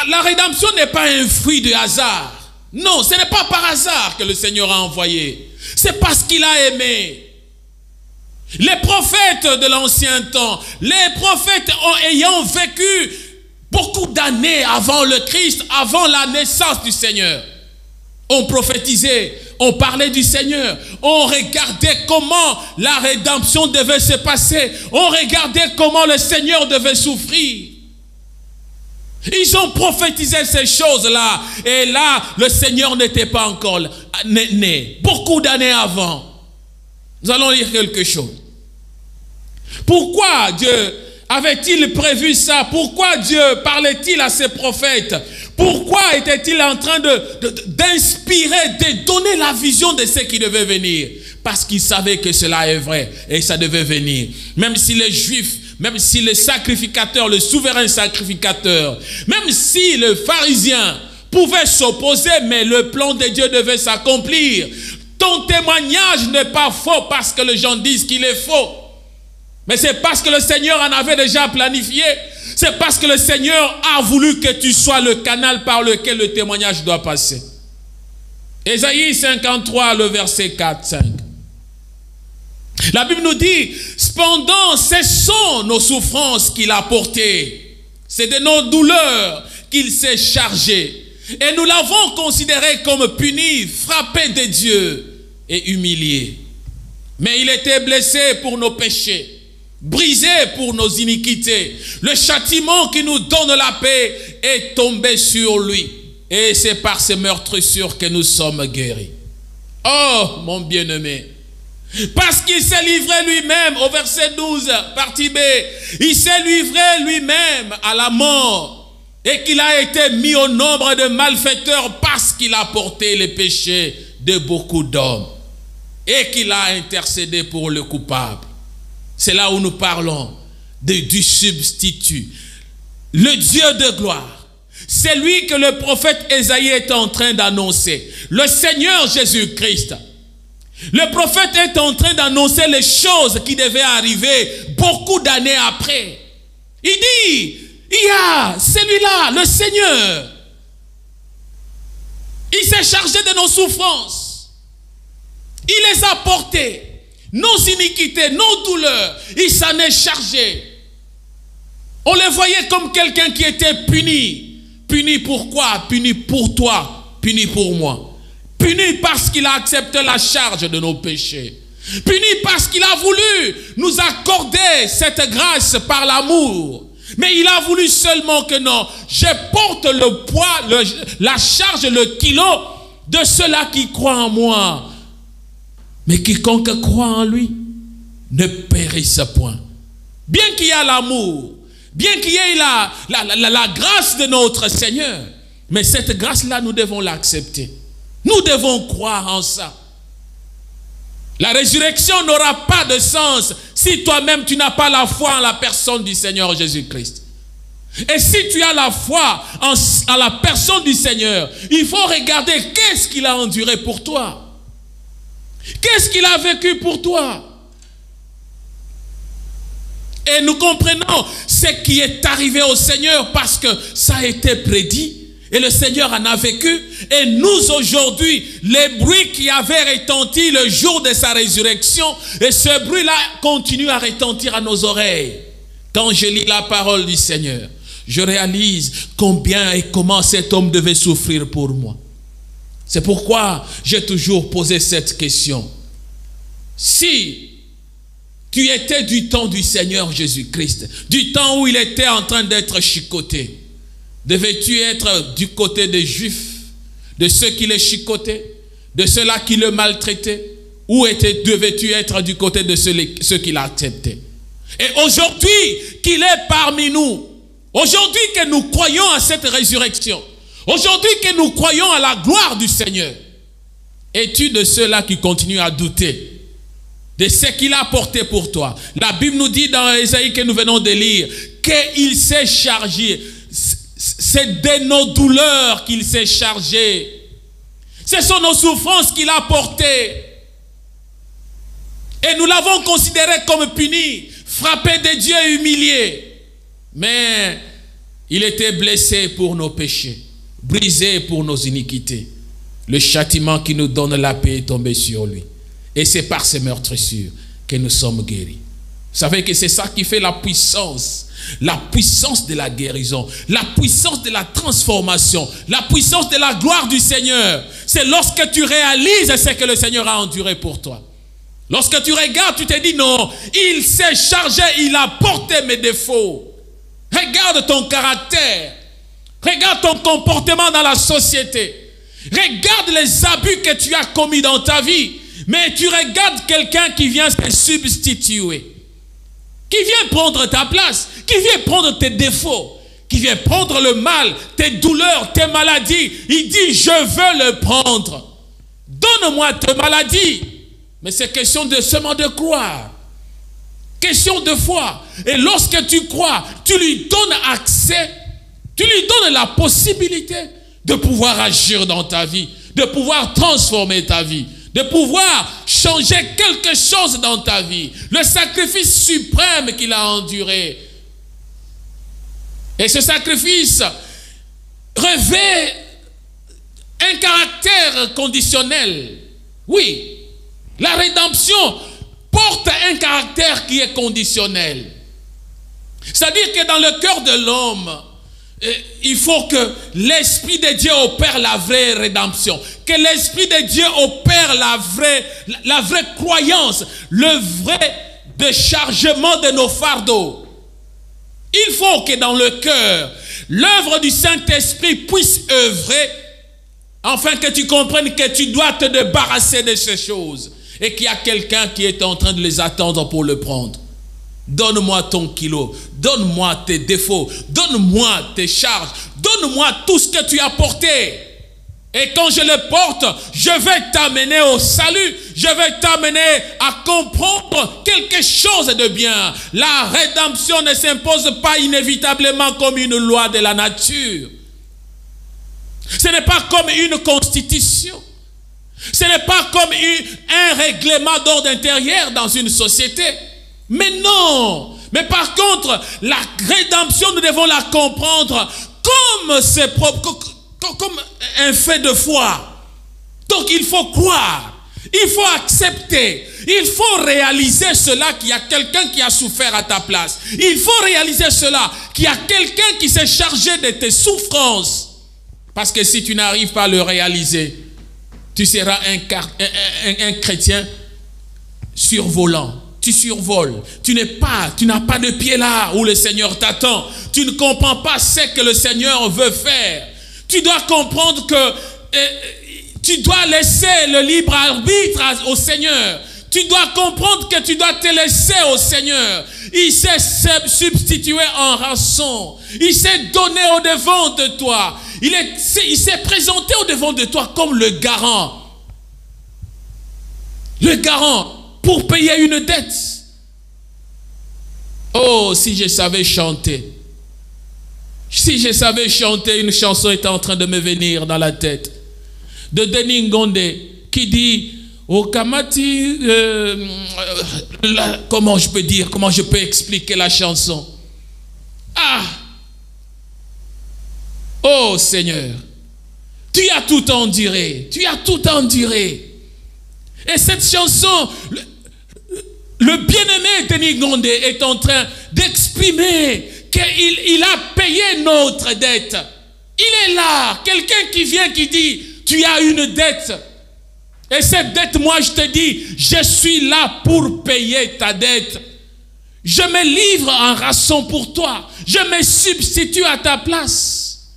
la rédemption n'est pas un fruit de hasard. Non, ce n'est pas par hasard que le Seigneur a envoyé. C'est parce qu'il a aimé. Les prophètes de l'ancien temps, les prophètes ayant vécu beaucoup d'années avant le Christ, avant la naissance du Seigneur, ont prophétisé, ont parlé du Seigneur, ont regardé comment la rédemption devait se passer, ont regardé comment le Seigneur devait souffrir. Ils ont prophétisé ces choses-là. Et là, le Seigneur n'était pas encore né. Beaucoup d'années avant. Nous allons lire quelque chose. Pourquoi Dieu avait-il prévu ça? Pourquoi Dieu parlait-il à ses prophètes? Pourquoi était-il en train d'inspirer, de donner la vision de ce qui devait venir? Parce qu'il savait que cela est vrai et ça devait venir. Même si les Juifs, même si le sacrificateur, le souverain sacrificateur, même si le pharisien pouvait s'opposer, mais le plan de Dieu devait s'accomplir. Ton témoignage n'est pas faux parce que les gens disent qu'il est faux. Mais c'est parce que le Seigneur en avait déjà planifié. C'est parce que le Seigneur a voulu que tu sois le canal par lequel le témoignage doit passer. Ésaïe 53, le verset 4-5. La Bible nous dit, cependant, ce sont nos souffrances qu'il a portées. C'est de nos douleurs qu'il s'est chargé. Et nous l'avons considéré comme puni, frappé de Dieu et humilié. Mais il était blessé pour nos péchés, brisé pour nos iniquités. Le châtiment qui nous donne la paix est tombé sur lui. Et c'est par ses meurtrissures que nous sommes guéris. Oh, mon bien-aimé, Parce qu'il s'est livré lui-même, au verset 12, partie B, il s'est livré lui-même à la mort et qu'il a été mis au nombre de malfaiteurs parce qu'il a porté les péchés de beaucoup d'hommes et qu'il a intercédé pour le coupable. C'est là où nous parlons du substitut. Le Dieu de gloire, c'est lui que le prophète Ésaïe est en train d'annoncer. Le Seigneur Jésus-Christ. Le prophète est en train d'annoncer les choses qui devaient arriver beaucoup d'années après. Il dit, il y a celui-là, le Seigneur. Il s'est chargé de nos souffrances. Il les a portées. Nos iniquités, nos douleurs. Il s'en est chargé. On le voyait comme quelqu'un qui était puni. Puni pourquoi? Puni pour toi, puni pour moi. Puni parce qu'il a accepté la charge de nos péchés. Puni parce qu'il a voulu nous accorder cette grâce par l'amour. Mais il a voulu seulement que non, je porte le poids, la charge, le kilo de ceux-là qui croient en moi. Mais quiconque croit en lui ne périsse point. Bien qu'il y ait l'amour, bien qu'il y ait la grâce de notre Seigneur, mais cette grâce-là, nous devons l'accepter. Nous devons croire en ça. La résurrection n'aura pas de sens si toi-même tu n'as pas la foi en la personne du Seigneur Jésus-Christ. Et si tu as la foi en la personne du Seigneur, il faut regarder qu'est-ce qu'il a enduré pour toi. Qu'est-ce qu'il a vécu pour toi. Et nous comprenons ce qui est arrivé au Seigneur parce que ça a été prédit. Et le Seigneur en a vécu. Et nous aujourd'hui, les bruits qui avaient retenti le jour de sa résurrection, et ce bruit-là continue à retentir à nos oreilles. Quand je lis la parole du Seigneur, je réalise combien et comment cet homme devait souffrir pour moi. C'est pourquoi j'ai toujours posé cette question. Si tu étais du temps du Seigneur Jésus-Christ, du temps où il était en train d'être chicoté, devais-tu être du côté des Juifs, de ceux qui les chicotaient, de ceux-là qui le maltraitaient, ou devais-tu être du côté de ceux qui l'acceptaient? Et aujourd'hui, qu'il est parmi nous, aujourd'hui que nous croyons à cette résurrection, aujourd'hui que nous croyons à la gloire du Seigneur, es-tu de ceux-là qui continuent à douter de ce qu'il a porté pour toi? La Bible nous dit dans Ésaïe que nous venons de lire, qu'il s'est chargé. C'est de nos douleurs qu'il s'est chargé. Ce sont nos souffrances qu'il a portées. Et nous l'avons considéré comme puni, frappé de Dieu et humilié. Mais il était blessé pour nos péchés, brisé pour nos iniquités. Le châtiment qui nous donne la paix est tombé sur lui. Et c'est par ses meurtrissures que nous sommes guéris. Vous savez que c'est ça qui fait la puissance de la guérison, la puissance de la transformation, la puissance de la gloire du Seigneur. C'est lorsque tu réalises ce que le Seigneur a enduré pour toi. Lorsque tu regardes, tu te dis non, il s'est chargé, il a porté mes défauts. Regarde ton caractère, regarde ton comportement dans la société, regarde les abus que tu as commis dans ta vie, mais tu regardes quelqu'un qui vient se substituer, qui vient prendre ta place, qui vient prendre tes défauts, qui vient prendre le mal, tes douleurs, tes maladies. Il dit, je veux le prendre. Donne-moi tes maladies. Mais c'est question de seulement de croire. Question de foi. Et lorsque tu crois, tu lui donnes accès, tu lui donnes la possibilité de pouvoir agir dans ta vie, de pouvoir transformer ta vie, de pouvoir changer quelque chose dans ta vie. Le sacrifice suprême qu'il a enduré. Et ce sacrifice revêt un caractère conditionnel. Oui, la rédemption porte un caractère qui est conditionnel. C'est-à-dire que dans le cœur de l'homme, il faut que l'Esprit de Dieu opère la vraie rédemption. Que l'Esprit de Dieu opère la vraie croyance, le vrai déchargement de nos fardeaux. Il faut que dans le cœur, l'œuvre du Saint-Esprit puisse œuvrer, afin que tu comprennes que tu dois te débarrasser de ces choses. et qu'il y a quelqu'un qui est en train de les attendre pour le prendre. Donne-moi ton kilo, donne-moi tes défauts, donne-moi tes charges, donne-moi tout ce que tu as porté. Et quand je le porte, je vais t'amener au salut, je vais t'amener à comprendre quelque chose de bien. La rédemption ne s'impose pas inévitablement comme une loi de la nature. Ce n'est pas comme une constitution. Ce n'est pas comme un règlement d'ordre intérieur dans une société. Mais non. Mais par contre, la rédemption, nous devons la comprendre comme un fait de foi. Donc il faut croire. Il faut accepter. Il faut réaliser cela qu'il y a quelqu'un qui a souffert à ta place. Il faut réaliser cela qu'il y a quelqu'un qui s'est chargé de tes souffrances. Parce que si tu n'arrives pas à le réaliser, tu seras un chrétien survolant. Tu survoles. Tu n'as pas de pied là où le Seigneur t'attend. Tu ne comprends pas ce que le Seigneur veut faire. Tu dois comprendre que tu dois laisser le libre arbitre au Seigneur. Tu dois comprendre que tu dois te laisser au Seigneur. Il s'est substitué en rançon. Il s'est donné au devant de toi. Il s'est présenté au devant de toi comme le garant. Le garant pour payer une dette. Oh, si je savais chanter. Si je savais chanter, une chanson est en train de me venir dans la tête. De Denis Ngondé qui dit au Kamati, comment je peux dire, comment je peux expliquer la chanson? Ah! Oh Seigneur, tu as tout enduré, tu as tout enduré. Et cette chanson, le bien-aimé Denis Ngondé est en train d'exprimer qu'il a payé notre dette. Il est là, quelqu'un qui vient qui dit, tu as une dette. Et cette dette, moi je te dis, je suis là pour payer ta dette. Je me livre en rançon pour toi. Je me substitue à ta place.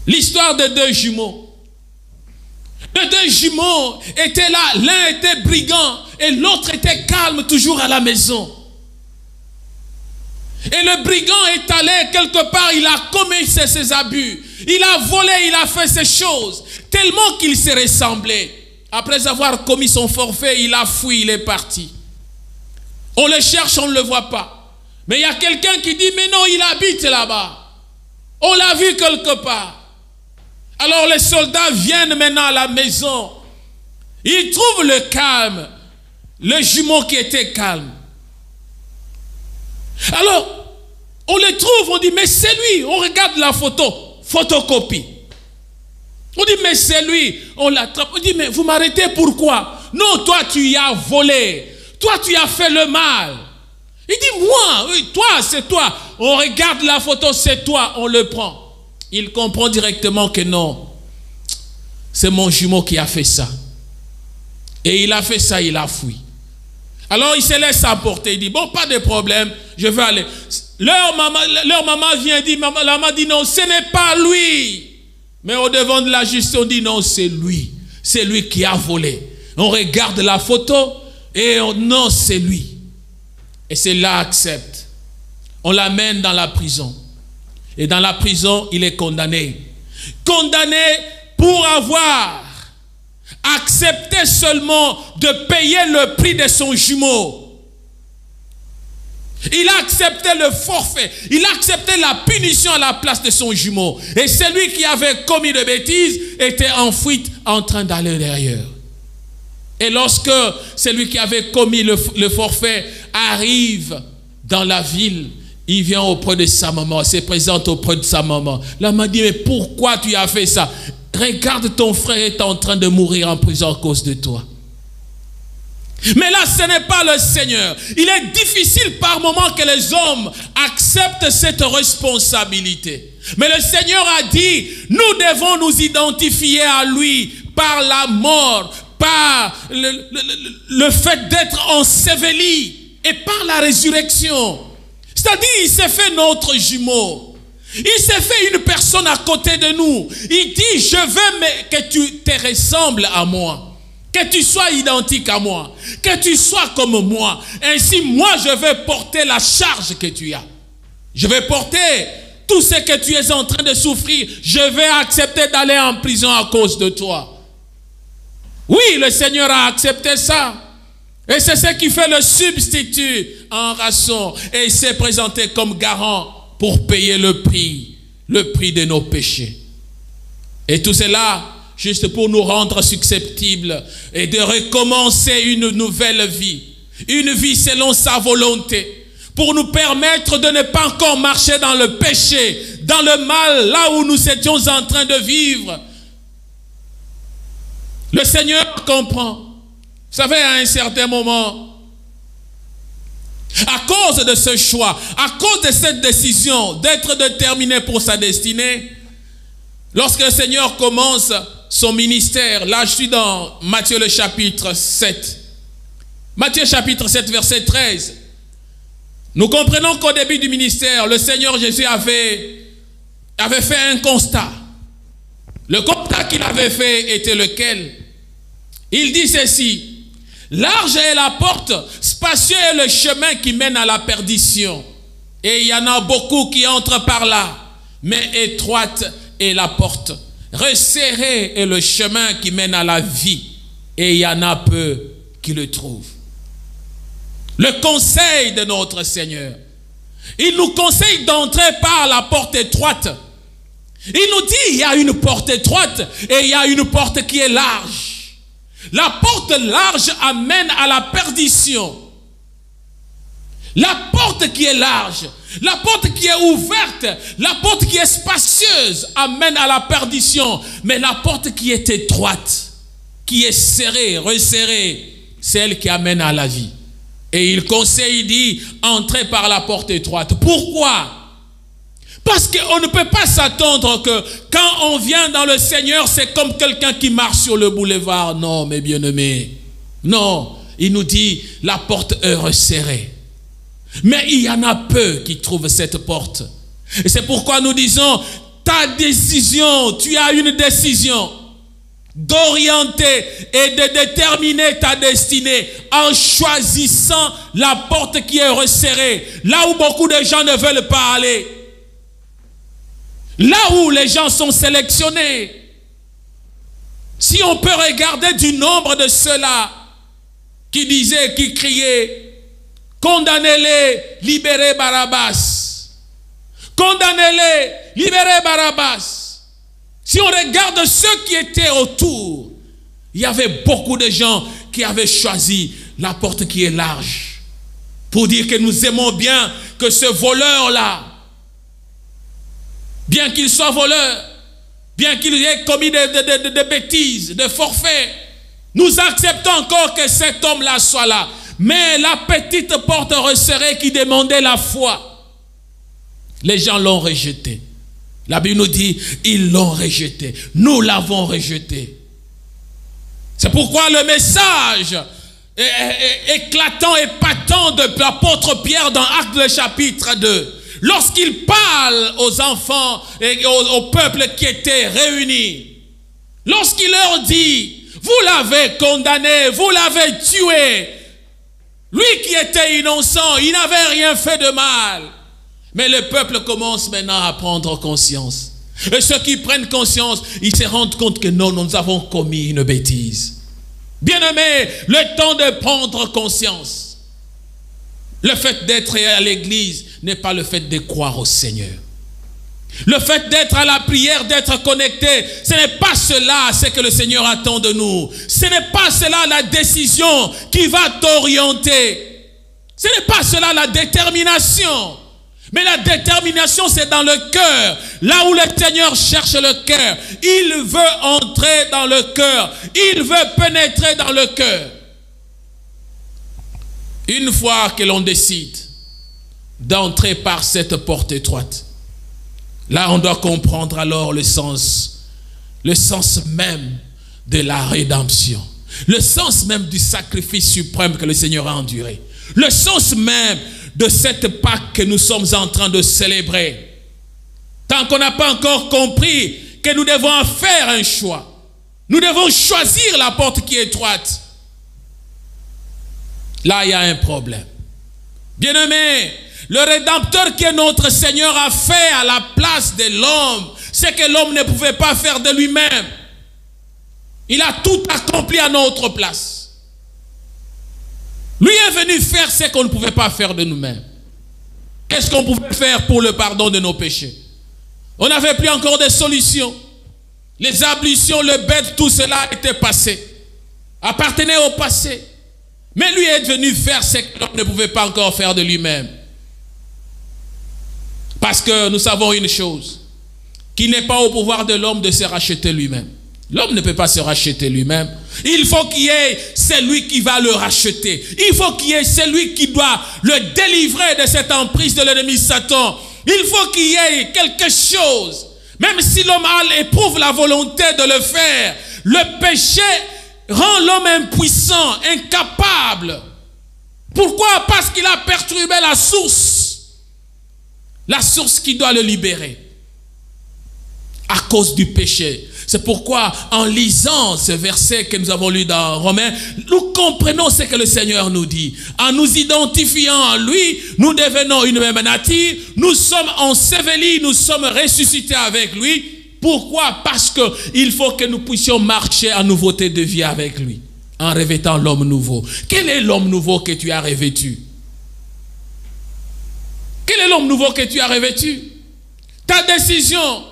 L'histoire de deux jumeaux. Les deux jumeaux étaient là. L'un était brigand et l'autre était calme, toujours à la maison. Et le brigand est allé quelque part, il a commis ses abus. Il a volé, il a fait ces choses. Tellement qu'il s'est ressemblé. Après avoir commis son forfait, il a fui, il est parti. On le cherche, on ne le voit pas. Mais il y a quelqu'un qui dit, mais non, il habite là-bas. On l'a vu quelque part. Alors les soldats viennent maintenant à la maison. Ils trouvent le calme. Le jumeau qui était calme. Alors, on le trouve, on dit, mais c'est lui. On regarde la photo, photocopie. On dit, mais c'est lui. On l'attrape. On dit, mais vous m'arrêtez pourquoi? Non, toi tu y as volé. Toi tu as fait le mal. Il dit, moi, oui, toi, c'est toi. On regarde la photo, c'est toi, on le prend. Il comprend directement que non. C'est mon jumeau qui a fait ça. Et il a fait ça, il a fui. Alors il se laisse emporter. Il dit, bon, pas de problème, je vais aller. Leur maman vient dire, la maman dit, non, ce n'est pas lui. Mais au devant de la justice, on dit, non, c'est lui. C'est lui qui a volé. On regarde la photo et non, c'est lui. Et c'est là, accepte. On l'amène dans la prison. Et dans la prison, il est condamné. Condamné pour avoir accepté seulement de payer le prix de son jumeau. Il a accepté le forfait. Il a accepté la punition à la place de son jumeau. Et celui qui avait commis de bêtises était en fuite en train d'aller derrière. Et lorsque celui qui avait commis le forfait arrive dans la ville, il vient auprès de sa maman, se présente auprès de sa maman. La maman dit, mais pourquoi tu as fait ça? Regarde, ton frère est en train de mourir en prison à cause de toi. Mais là, ce n'est pas le Seigneur. Il est difficile par moments que les hommes acceptent cette responsabilité. Mais le Seigneur a dit, nous devons nous identifier à lui par la mort, par le fait d'être enseveli et par la résurrection. C'est-à-dire, il s'est fait notre jumeau. Il s'est fait une personne à côté de nous. Il dit, je veux que tu te ressembles à moi. Que tu sois identique à moi. Que tu sois comme moi. Ainsi, moi, je vais porter la charge que tu as. Je vais porter tout ce que tu es en train de souffrir. Je vais accepter d'aller en prison à cause de toi. Oui, le Seigneur a accepté ça. Et c'est ce qui fait le substitut en rançon. Et il s'est présenté comme garant pour payer le prix de nos péchés. Et tout cela, juste pour nous rendre susceptibles et de recommencer une nouvelle vie. Une vie selon sa volonté. Pour nous permettre de ne pas encore marcher dans le péché, dans le mal, là où nous étions en train de vivre. Le Seigneur comprend. Vous savez, à un certain moment, à cause de ce choix, à cause de cette décision d'être déterminé pour sa destinée, lorsque le Seigneur commence son ministère, là je suis dans Matthieu le chapitre 7. Matthieu chapitre 7 verset 13. Nous comprenons qu'au début du ministère, le Seigneur Jésus avait fait un constat. Le constat qu'il avait fait était lequel? Il dit ceci. Large est la porte, spacieux est le chemin qui mène à la perdition. Et il y en a beaucoup qui entrent par là. Mais étroite est la porte. Resserré est le chemin qui mène à la vie. Et il y en a peu qui le trouvent. Le conseil de notre Seigneur. Il nous conseille d'entrer par la porte étroite. Il nous dit il y a une porte étroite et il y a une porte qui est large. La porte large amène à la perdition. La porte qui est large, la porte qui est ouverte, la porte qui est spacieuse amène à la perdition. Mais la porte qui est étroite, qui est serrée, resserrée, c'est elle qui amène à la vie. Et il conseille, il dit, entrez par la porte étroite. Pourquoi? Parce qu'on ne peut pas s'attendre que quand on vient dans le Seigneur, c'est comme quelqu'un qui marche sur le boulevard. Non, mes bien-aimés. Non, il nous dit, la porte est resserrée. Mais il y en a peu qui trouvent cette porte. Et c'est pourquoi nous disons, ta décision, tu as une décision d'orienter et de déterminer ta destinée en choisissant la porte qui est resserrée. Là où beaucoup de gens ne veulent pas aller. Là où les gens sont sélectionnés. Si on peut regarder du nombre de ceux-là qui disaient, qui criaient, condamnez-les, libérez Barabbas. Condamnez-les, libérez Barabbas. Si on regarde ceux qui étaient autour, il y avait beaucoup de gens qui avaient choisi la porte qui est large. Pour dire que nous aimons bien que ce voleur-là, bien qu'il soit voleur, bien qu'il ait commis de bêtises, de forfaits, nous acceptons encore que cet homme-là soit là. Mais la petite porte resserrée qui demandait la foi, les gens l'ont rejeté. La Bible nous dit, ils l'ont rejeté. Nous l'avons rejeté. C'est pourquoi le message éclatant et patent de l'apôtre Pierre dans Actes le chapitre 2, lorsqu'il parle aux enfants et au peuple qui était réunis, lorsqu'il leur dit, vous l'avez condamné, vous l'avez tué, lui qui était innocent, il n'avait rien fait de mal. Mais le peuple commence maintenant à prendre conscience. Et ceux qui prennent conscience, ils se rendent compte que non, nous avons commis une bêtise. Bien-aimés, le temps de prendre conscience. Le fait d'être à l'église n'est pas le fait de croire au Seigneur. Le fait d'être à la prière, d'être connecté, ce n'est pas cela ce que le Seigneur attend de nous. Ce n'est pas cela la décision qui va t'orienter. Ce n'est pas cela la détermination. Mais la détermination, c'est dans le cœur. Là où le Seigneur cherche le cœur, il veut entrer dans le cœur. Il veut pénétrer dans le cœur. Une fois que l'on décide d'entrer par cette porte étroite, là on doit comprendre alors le sens même de la rédemption. Le sens même du sacrifice suprême que le Seigneur a enduré. Le sens même de cette Pâque que nous sommes en train de célébrer. Tant qu'on n'a pas encore compris que nous devons faire un choix. Nous devons choisir la porte qui est étroite. Là, il y a un problème. Bien-aimé, le Rédempteur qui est notre Seigneur a fait à la place de l'homme ce que l'homme ne pouvait pas faire de lui-même. Il a tout accompli à notre place. Lui est venu faire ce qu'on ne pouvait pas faire de nous-mêmes. Qu'est-ce qu'on pouvait faire pour le pardon de nos péchés? On n'avait plus encore de solution. Les ablutions, le bête, tout cela était passé. Appartenait au passé. Mais lui est venu faire ce que l'homme ne pouvait pas encore faire de lui-même. Parce que nous savons une chose, qu'il n'est pas au pouvoir de l'homme de se racheter lui-même. L'homme ne peut pas se racheter lui-même. Il faut qu'il y ait celui qui va le racheter. Il faut qu'il y ait celui qui doit le délivrer de cette emprise de l'ennemi Satan. Il faut qu'il y ait quelque chose. Même si l'homme éprouve la volonté de le faire, le péché rend l'homme impuissant, incapable. Pourquoi? Parce qu'il a perturbé la source qui doit le libérer. À cause du péché. C'est pourquoi, en lisant ce verset que nous avons lu dans Romains, nous comprenons ce que le Seigneur nous dit. En nous identifiant en lui, nous devenons une même nature. Nous sommes ensevelis, nous sommes ressuscités avec lui. Pourquoi? Parce qu'il faut que nous puissions marcher en nouveauté de vie avec lui. En revêtant l'homme nouveau. Quel est l'homme nouveau que tu as revêtu? Quel est l'homme nouveau que tu as revêtu? Ta décision.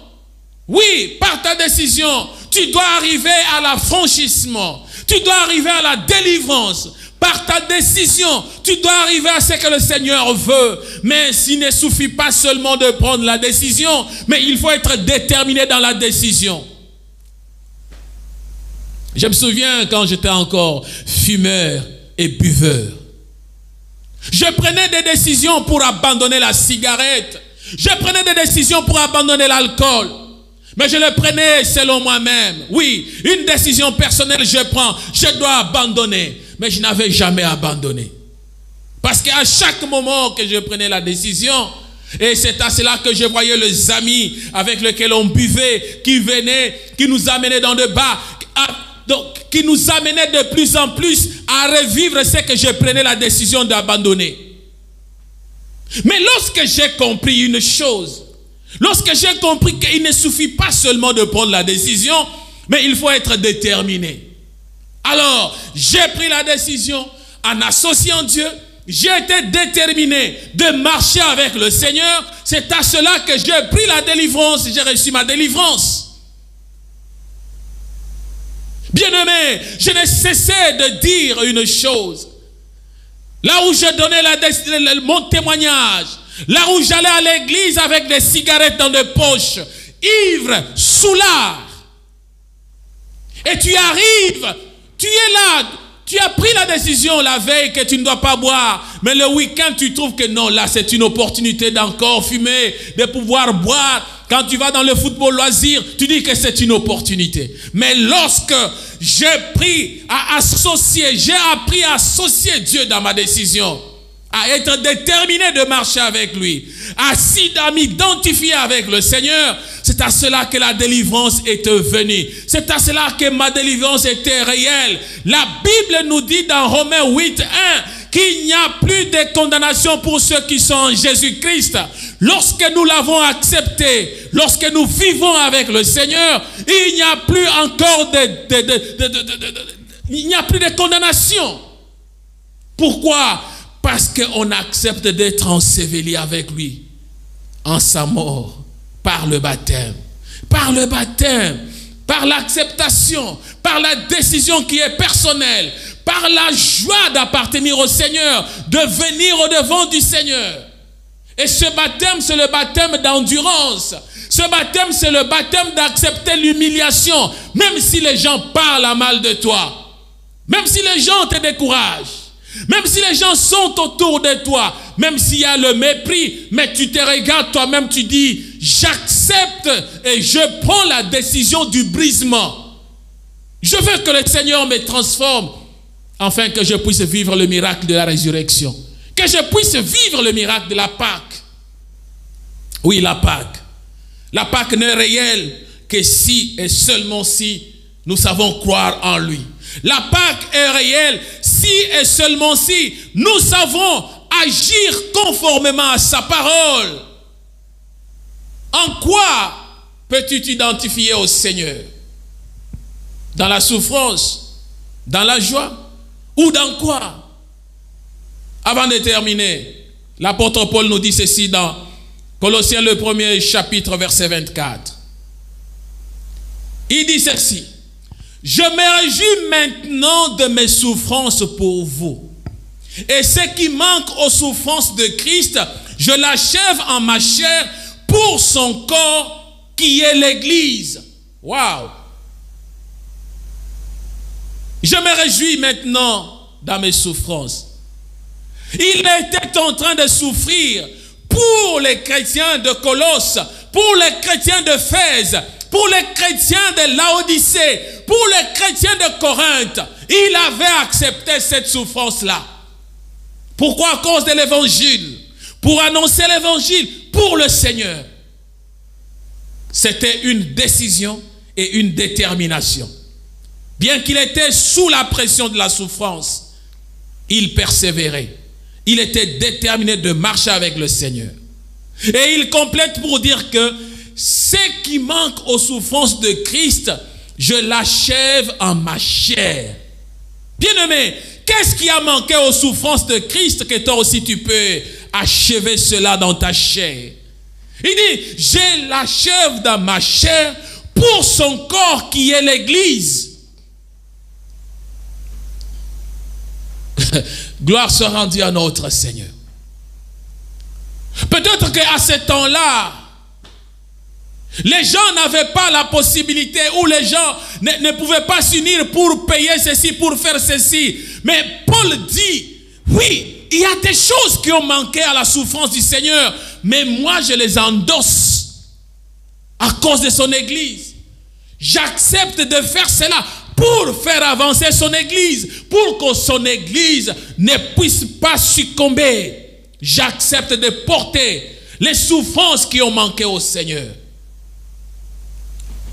Oui, par ta décision, tu dois arriver à l'affranchissement. Tu dois arriver à la délivrance. Par ta décision, tu dois arriver à ce que le Seigneur veut. Mais il ne suffit pas seulement de prendre la décision, mais il faut être déterminé dans la décision. Je me souviens quand j'étais encore fumeur et buveur. Je prenais des décisions pour abandonner la cigarette. Je prenais des décisions pour abandonner l'alcool. Mais je le prenais selon moi-même. Oui, une décision personnelle je prends. Je dois abandonner. Mais je n'avais jamais abandonné. Parce qu'à chaque moment que je prenais la décision, et c'est à cela que je voyais les amis avec lesquels on buvait, qui venaient, qui nous amenaient dans le bas, qui nous amenaient de plus en plus à revivre ce que je prenais la décision d'abandonner. Mais lorsque j'ai compris une chose, lorsque j'ai compris qu'il ne suffit pas seulement de prendre la décision, mais il faut être déterminé. Alors, j'ai pris la décision en associant Dieu. J'ai été déterminé de marcher avec le Seigneur. C'est à cela que j'ai pris la délivrance et j'ai reçu ma délivrance. Bien-aimé, je n'ai cessé de dire une chose. Là où je donnais mon témoignage, là où j'allais à l'église avec des cigarettes dans des poches, ivre, soulard. Et tu arrives, tu es là, tu as pris la décision la veille que tu ne dois pas boire. Mais le week-end, tu trouves que non, là c'est une opportunité d'encore fumer, de pouvoir boire. Quand tu vas dans le football loisir, tu dis que c'est une opportunité. Mais lorsque j'ai appris à associer Dieu dans ma décision, à être déterminé de marcher avec lui, à m'identifier avec le Seigneur, c'est à cela que la délivrance est venue. C'est à cela que ma délivrance était réelle. La Bible nous dit dans Romains 8:1 qu'il n'y a plus de condamnation pour ceux qui sont en Jésus-Christ. Lorsque nous l'avons accepté, lorsque nous vivons avec le Seigneur, il n'y a plus encore il n'y a plus de condamnation. Pourquoi? Parce qu'on accepte d'être enseveli avec lui en sa mort, par le baptême. Par le baptême, par l'acceptation, par la décision qui est personnelle, par la joie d'appartenir au Seigneur, de venir au-devant du Seigneur. Et ce baptême, c'est le baptême d'endurance. Ce baptême, c'est le baptême d'accepter l'humiliation, même si les gens parlent à mal de toi, même si les gens te découragent, même si les gens sont autour de toi, même s'il y a le mépris, mais tu te regardes toi-même, tu dis, j'accepte et je prends la décision du brisement. Je veux que le Seigneur me transforme, afin que je puisse vivre le miracle de la résurrection. Que je puisse vivre le miracle de la Pâque. Oui, la Pâque. La Pâque n'est réelle que si et seulement si nous savons croire en lui. La Pâque est réelle si et seulement si nous savons agir conformément à sa parole. En quoi peux-tu t'identifier au Seigneur? Dans la souffrance? Dans la joie? Ou dans quoi? Avant de terminer, l'apôtre Paul nous dit ceci dans Colossiens le 1er chapitre verset 24. Il dit ceci: je me réjouis maintenant de mes souffrances pour vous. Et ce qui manque aux souffrances de Christ, je l'achève en ma chair pour son corps qui est l'Église. Waouh! Je me réjouis maintenant dans mes souffrances. Il était en train de souffrir pour les chrétiens de Colosse, pour les chrétiens d'Éphèse, pour les chrétiens de Laodicée, pour les chrétiens de Corinthe. Il avait accepté cette souffrance-là. Pourquoi? À cause de l'évangile. Pour annoncer l'évangile pour le Seigneur. C'était une décision et une détermination. Bien qu'il était sous la pression de la souffrance, il persévérait. Il était déterminé de marcher avec le Seigneur. Et il complète pour dire que ce qui manque aux souffrances de Christ, je l'achève en ma chair. Bien-aimé, qu'est-ce qui a manqué aux souffrances de Christ que toi aussi tu peux achever cela dans ta chair? Il dit, je l'achève dans ma chair pour son corps qui est l'Église. Gloire soit rendue à notre Seigneur. Peut-être qu'à ce temps-là, les gens n'avaient pas la possibilité, ou les gens ne pouvaient pas s'unir pour payer ceci, pour faire ceci. Mais Paul dit, oui, il y a des choses qui ont manqué à la souffrance du Seigneur, mais moi je les endosse à cause de son Église. J'accepte de faire cela pour faire avancer son Église, pour que son Église ne puisse pas succomber. J'accepte de porter les souffrances qui ont manqué au Seigneur.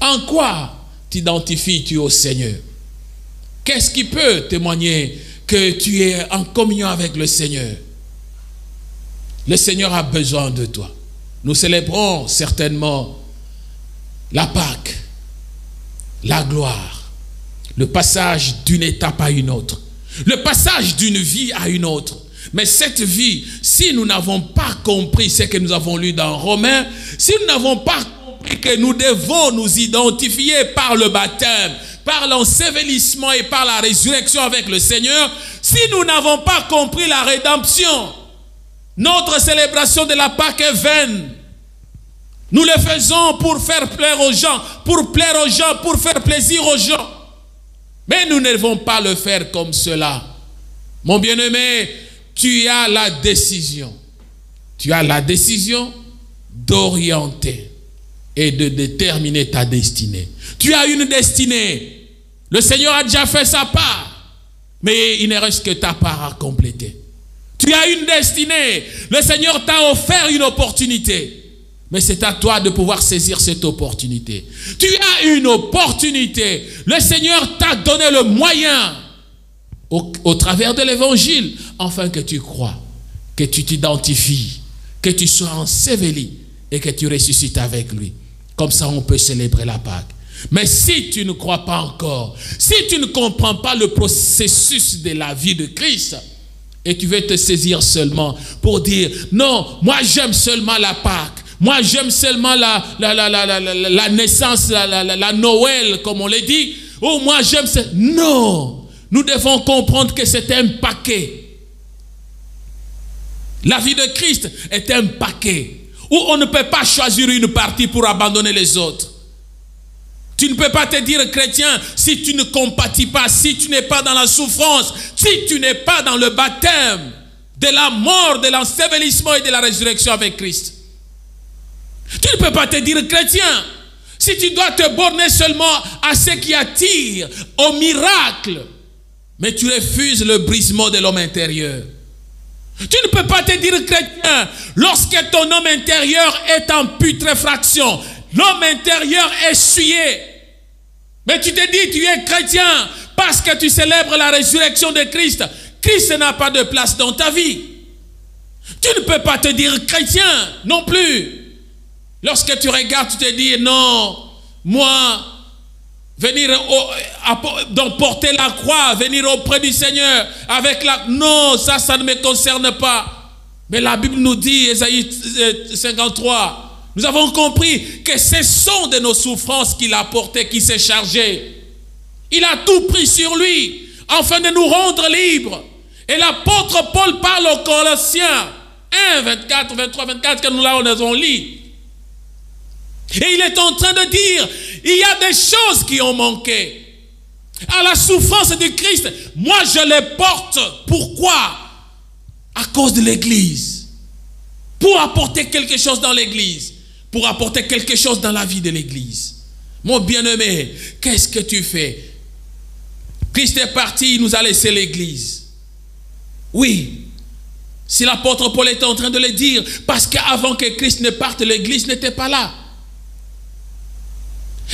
En quoi t'identifies-tu au Seigneur? Qu'est-ce qui peut témoigner que tu es en communion avec le Seigneur? Le Seigneur a besoin de toi. Nous célébrons certainement la Pâque, la gloire, le passage d'une étape à une autre, le passage d'une vie à une autre. Mais cette vie, si nous n'avons pas compris ce que nous avons lu dans Romains, si nous n'avons pas compris que nous devons nous identifier par le baptême, par l'ensevelissement et par la résurrection avec le Seigneur, si nous n'avons pas compris la rédemption, notre célébration de la Pâque est vaine. Nous le faisons pour faire plaire aux gens, pour plaire aux gens, pour faire plaisir aux gens. Mais nous ne devons pas le faire comme cela. Mon bien-aimé, tu as la décision. Tu as la décision d'orienter et de déterminer ta destinée. Tu as une destinée. Le Seigneur a déjà fait sa part. Mais il ne reste que ta part à compléter. Tu as une destinée. Le Seigneur t'a offert une opportunité. Mais c'est à toi de pouvoir saisir cette opportunité. Tu as une opportunité. Le Seigneur t'a donné le moyen au travers de l'évangile, afin que tu crois, que tu t'identifies, que tu sois enseveli et que tu ressuscites avec lui. Comme ça, on peut célébrer la Pâque. Mais si tu ne crois pas encore, si tu ne comprends pas le processus de la vie de Christ, et tu veux te saisir seulement pour dire, non, moi j'aime seulement la Pâque, moi j'aime seulement la naissance, la Noël, comme on l'a dit, ou moi j'aime... Non! Nous devons comprendre que c'est un paquet. La vie de Christ est un paquet où on ne peut pas choisir une partie pour abandonner les autres. Tu ne peux pas te dire chrétien si tu ne compatis pas, si tu n'es pas dans la souffrance, si tu n'es pas dans le baptême de la mort, de l'ensevelissement et de la résurrection avec Christ. Tu ne peux pas te dire chrétien si tu dois te borner seulement à ce qui attire, au miracle. Mais tu refuses le brisement de l'homme intérieur. Tu ne peux pas te dire chrétien lorsque ton homme intérieur est en putréfaction. l'homme intérieur essuyé. Mais tu te dis, tu es chrétien parce que tu célèbres la résurrection de Christ. Christ n'a pas de place dans ta vie. Tu ne peux pas te dire chrétien non plus. Lorsque tu regardes, tu te dis, non, moi, venir porter la croix, venir auprès du Seigneur avec la... Non, ça ne me concerne pas. Mais la Bible nous dit, Ésaïe 53, nous avons compris que ce sont de nos souffrances qu'il a portées, qui s'est chargé. Il a tout pris sur lui, afin de nous rendre libres. Et l'apôtre Paul parle aux Colossiens 1, 24, 23, 24, que nous avons lu. Et il est en train de dire, il y a des choses qui ont manqué. À la souffrance du Christ, moi je les porte. Pourquoi? À cause de l'Église. Pour apporter quelque chose dans l'Église. Pour apporter quelque chose dans la vie de l'Église. Mon bien-aimé, qu'est-ce que tu fais? Christ est parti, il nous a laissé l'Église. Oui. Si l'apôtre Paul est en train de le dire, parce qu'avant que Christ ne parte, l'Église n'était pas là.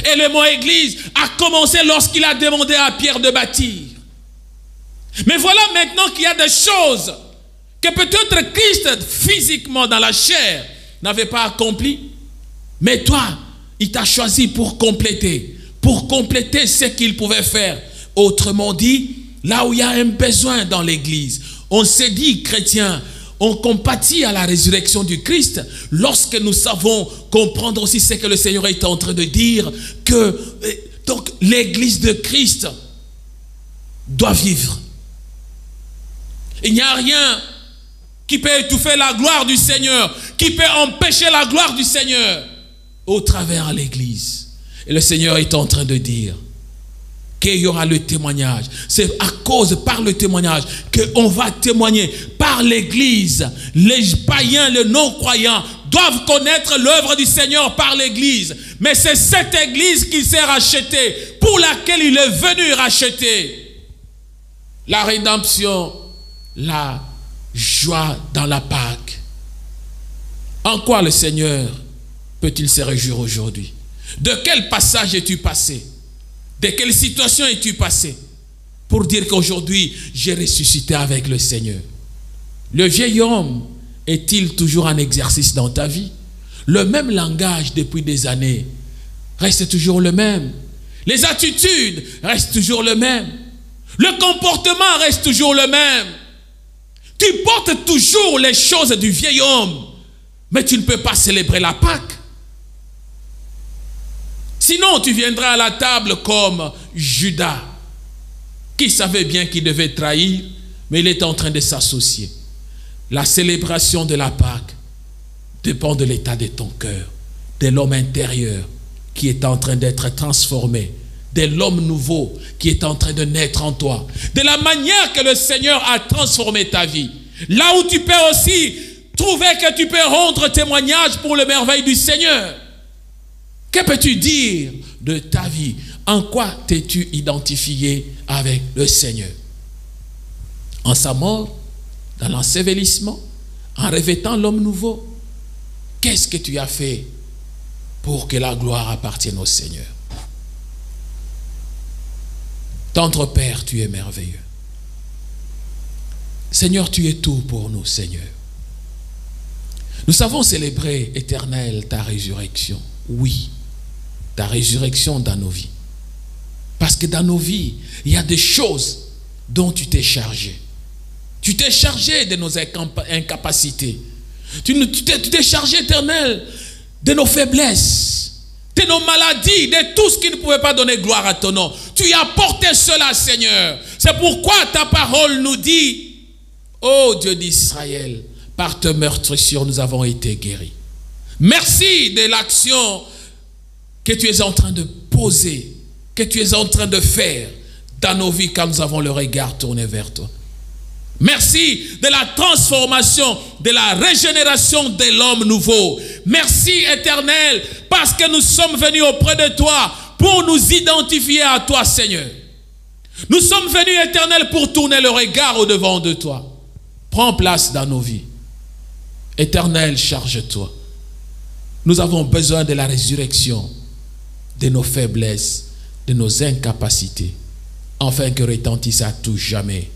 Et le mot église a commencé lorsqu'il a demandé à Pierre de bâtir. Mais voilà maintenant qu'il y a des choses que peut-être Christ physiquement dans la chair n'avait pas accompli. Mais toi, il t'a choisi pour compléter ce qu'il pouvait faire. Autrement dit, là où il y a un besoin dans l'église, on s'est dit chrétien, on compatit à la résurrection du Christ lorsque nous savons comprendre aussi ce que le Seigneur est en train de dire, que donc l'église de Christ doit vivre. Il n'y a rien qui peut étouffer la gloire du Seigneur, qui peut empêcher la gloire du Seigneur au travers de l'église. Et le Seigneur est en train de dire qu'il y aura le témoignage. C'est à cause, par le témoignage, qu'on va témoigner par l'église. Les païens, les non-croyants doivent connaître l'œuvre du Seigneur par l'église. Mais c'est cette église qui s'est rachetée, pour laquelle il est venu racheter. La rédemption, la joie dans la Pâque. En quoi le Seigneur peut-il se réjouir aujourd'hui? De quel passage es-tu passé? De quelle situation es-tu passé pour dire qu'aujourd'hui j'ai ressuscité avec le Seigneur? Le vieil homme est-il toujours en exercice dans ta vie? Le même langage depuis des années reste toujours le même. Les attitudes restent toujours le même. Le comportement reste toujours le même. Tu portes toujours les choses du vieil homme, mais tu ne peux pas célébrer la Pâque. Sinon, tu viendras à la table comme Judas, qui savait bien qu'il devait trahir, mais il est en train de s'associer. La célébration de la Pâque dépend de l'état de ton cœur, de l'homme intérieur qui est en train d'être transformé, de l'homme nouveau qui est en train de naître en toi, de la manière que le Seigneur a transformé ta vie. Là où tu peux aussi trouver que tu peux rendre témoignage pour le merveille du Seigneur. Que peux-tu dire de ta vie? En quoi t'es-tu identifié avec le Seigneur? En sa mort, dans l'ensevelissement, en revêtant l'homme nouveau? Qu'est-ce que tu as fait pour que la gloire appartienne au Seigneur? Tendre Père, tu es merveilleux. Seigneur, tu es tout pour nous, Seigneur. Nous savons célébrer, Éternel, ta résurrection. Oui, ta résurrection dans nos vies. Parce que dans nos vies, il y a des choses dont tu t'es chargé. Tu t'es chargé de nos incapacités. Tu t'es chargé, Éternel, de nos faiblesses, de nos maladies, de tout ce qui ne pouvait pas donner gloire à ton nom. Tu as porté cela, Seigneur. C'est pourquoi ta parole nous dit, ô Dieu d'Israël, par tes meurtrissures, nous avons été guéris. Merci de l'action que tu es en train de poser, que tu es en train de faire dans nos vies quand nous avons le regard tourné vers toi. Merci de la transformation, de la régénération de l'homme nouveau. Merci, Éternel, parce que nous sommes venus auprès de toi pour nous identifier à toi, Seigneur. Nous sommes venus, Éternel, pour tourner le regard au-devant de toi. Prends place dans nos vies. Éternel, charge-toi. Nous avons besoin de la résurrection de nos faiblesses, de nos incapacités, afin que retentisse à tout jamais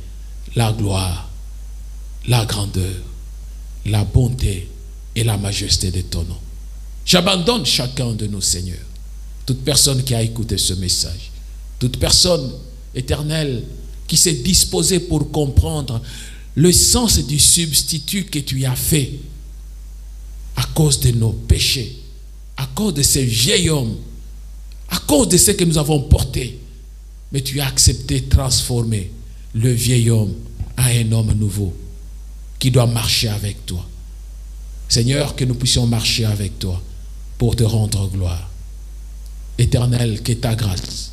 la gloire, la grandeur, la bonté et la majesté de ton nom. J'abandonne chacun de nous, Seigneur. Toute personne qui a écouté ce message, toute personne éternelle qui s'est disposée pour comprendre le sens du substitut que tu as fait à cause de nos péchés, à cause de ce vieil homme, à cause de ce que nous avons porté. Mais tu as accepté de transformer le vieil homme en un homme nouveau qui doit marcher avec toi. Seigneur, que nous puissions marcher avec toi pour te rendre gloire. Éternel, que ta grâce,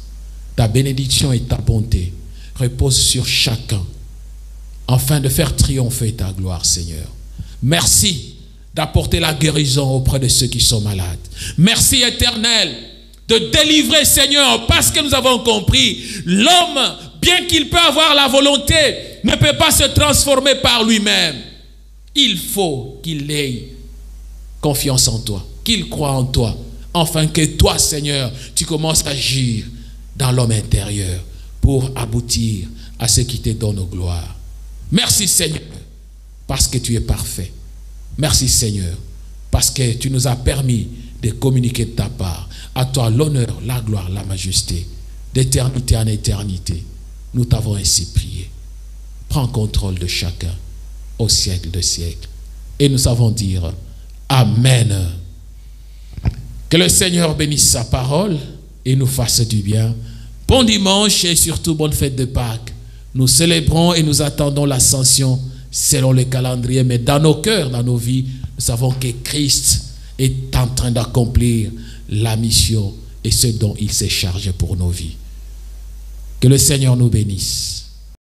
ta bénédiction et ta bonté reposent sur chacun afin de faire triompher ta gloire, Seigneur. Merci d'apporter la guérison auprès de ceux qui sont malades. Merci, Éternel, de délivrer, Seigneur, parce que nous avons compris, l'homme, bien qu'il peut avoir la volonté, ne peut pas se transformer par lui-même. Il faut qu'il ait confiance en toi, qu'il croie en toi, afin que toi, Seigneur, tu commences à agir dans l'homme intérieur pour aboutir à ce qui te donne gloire. Merci, Seigneur, parce que tu es parfait. Merci, Seigneur, parce que tu nous as permis de communiquer de ta part. À toi l'honneur, la gloire, la majesté, d'éternité en éternité. Nous t'avons ainsi prié. Prends contrôle de chacun au siècle de siècles. Et nous savons dire Amen. Que le Seigneur bénisse sa parole et nous fasse du bien. Bon dimanche et surtout bonne fête de Pâques. Nous célébrons et nous attendons l'ascension selon le calendrier, mais dans nos cœurs, dans nos vies, nous savons que Christ est en train d'accomplir la mission et ce dont il s'est chargé pour nos vies. Que le Seigneur nous bénisse.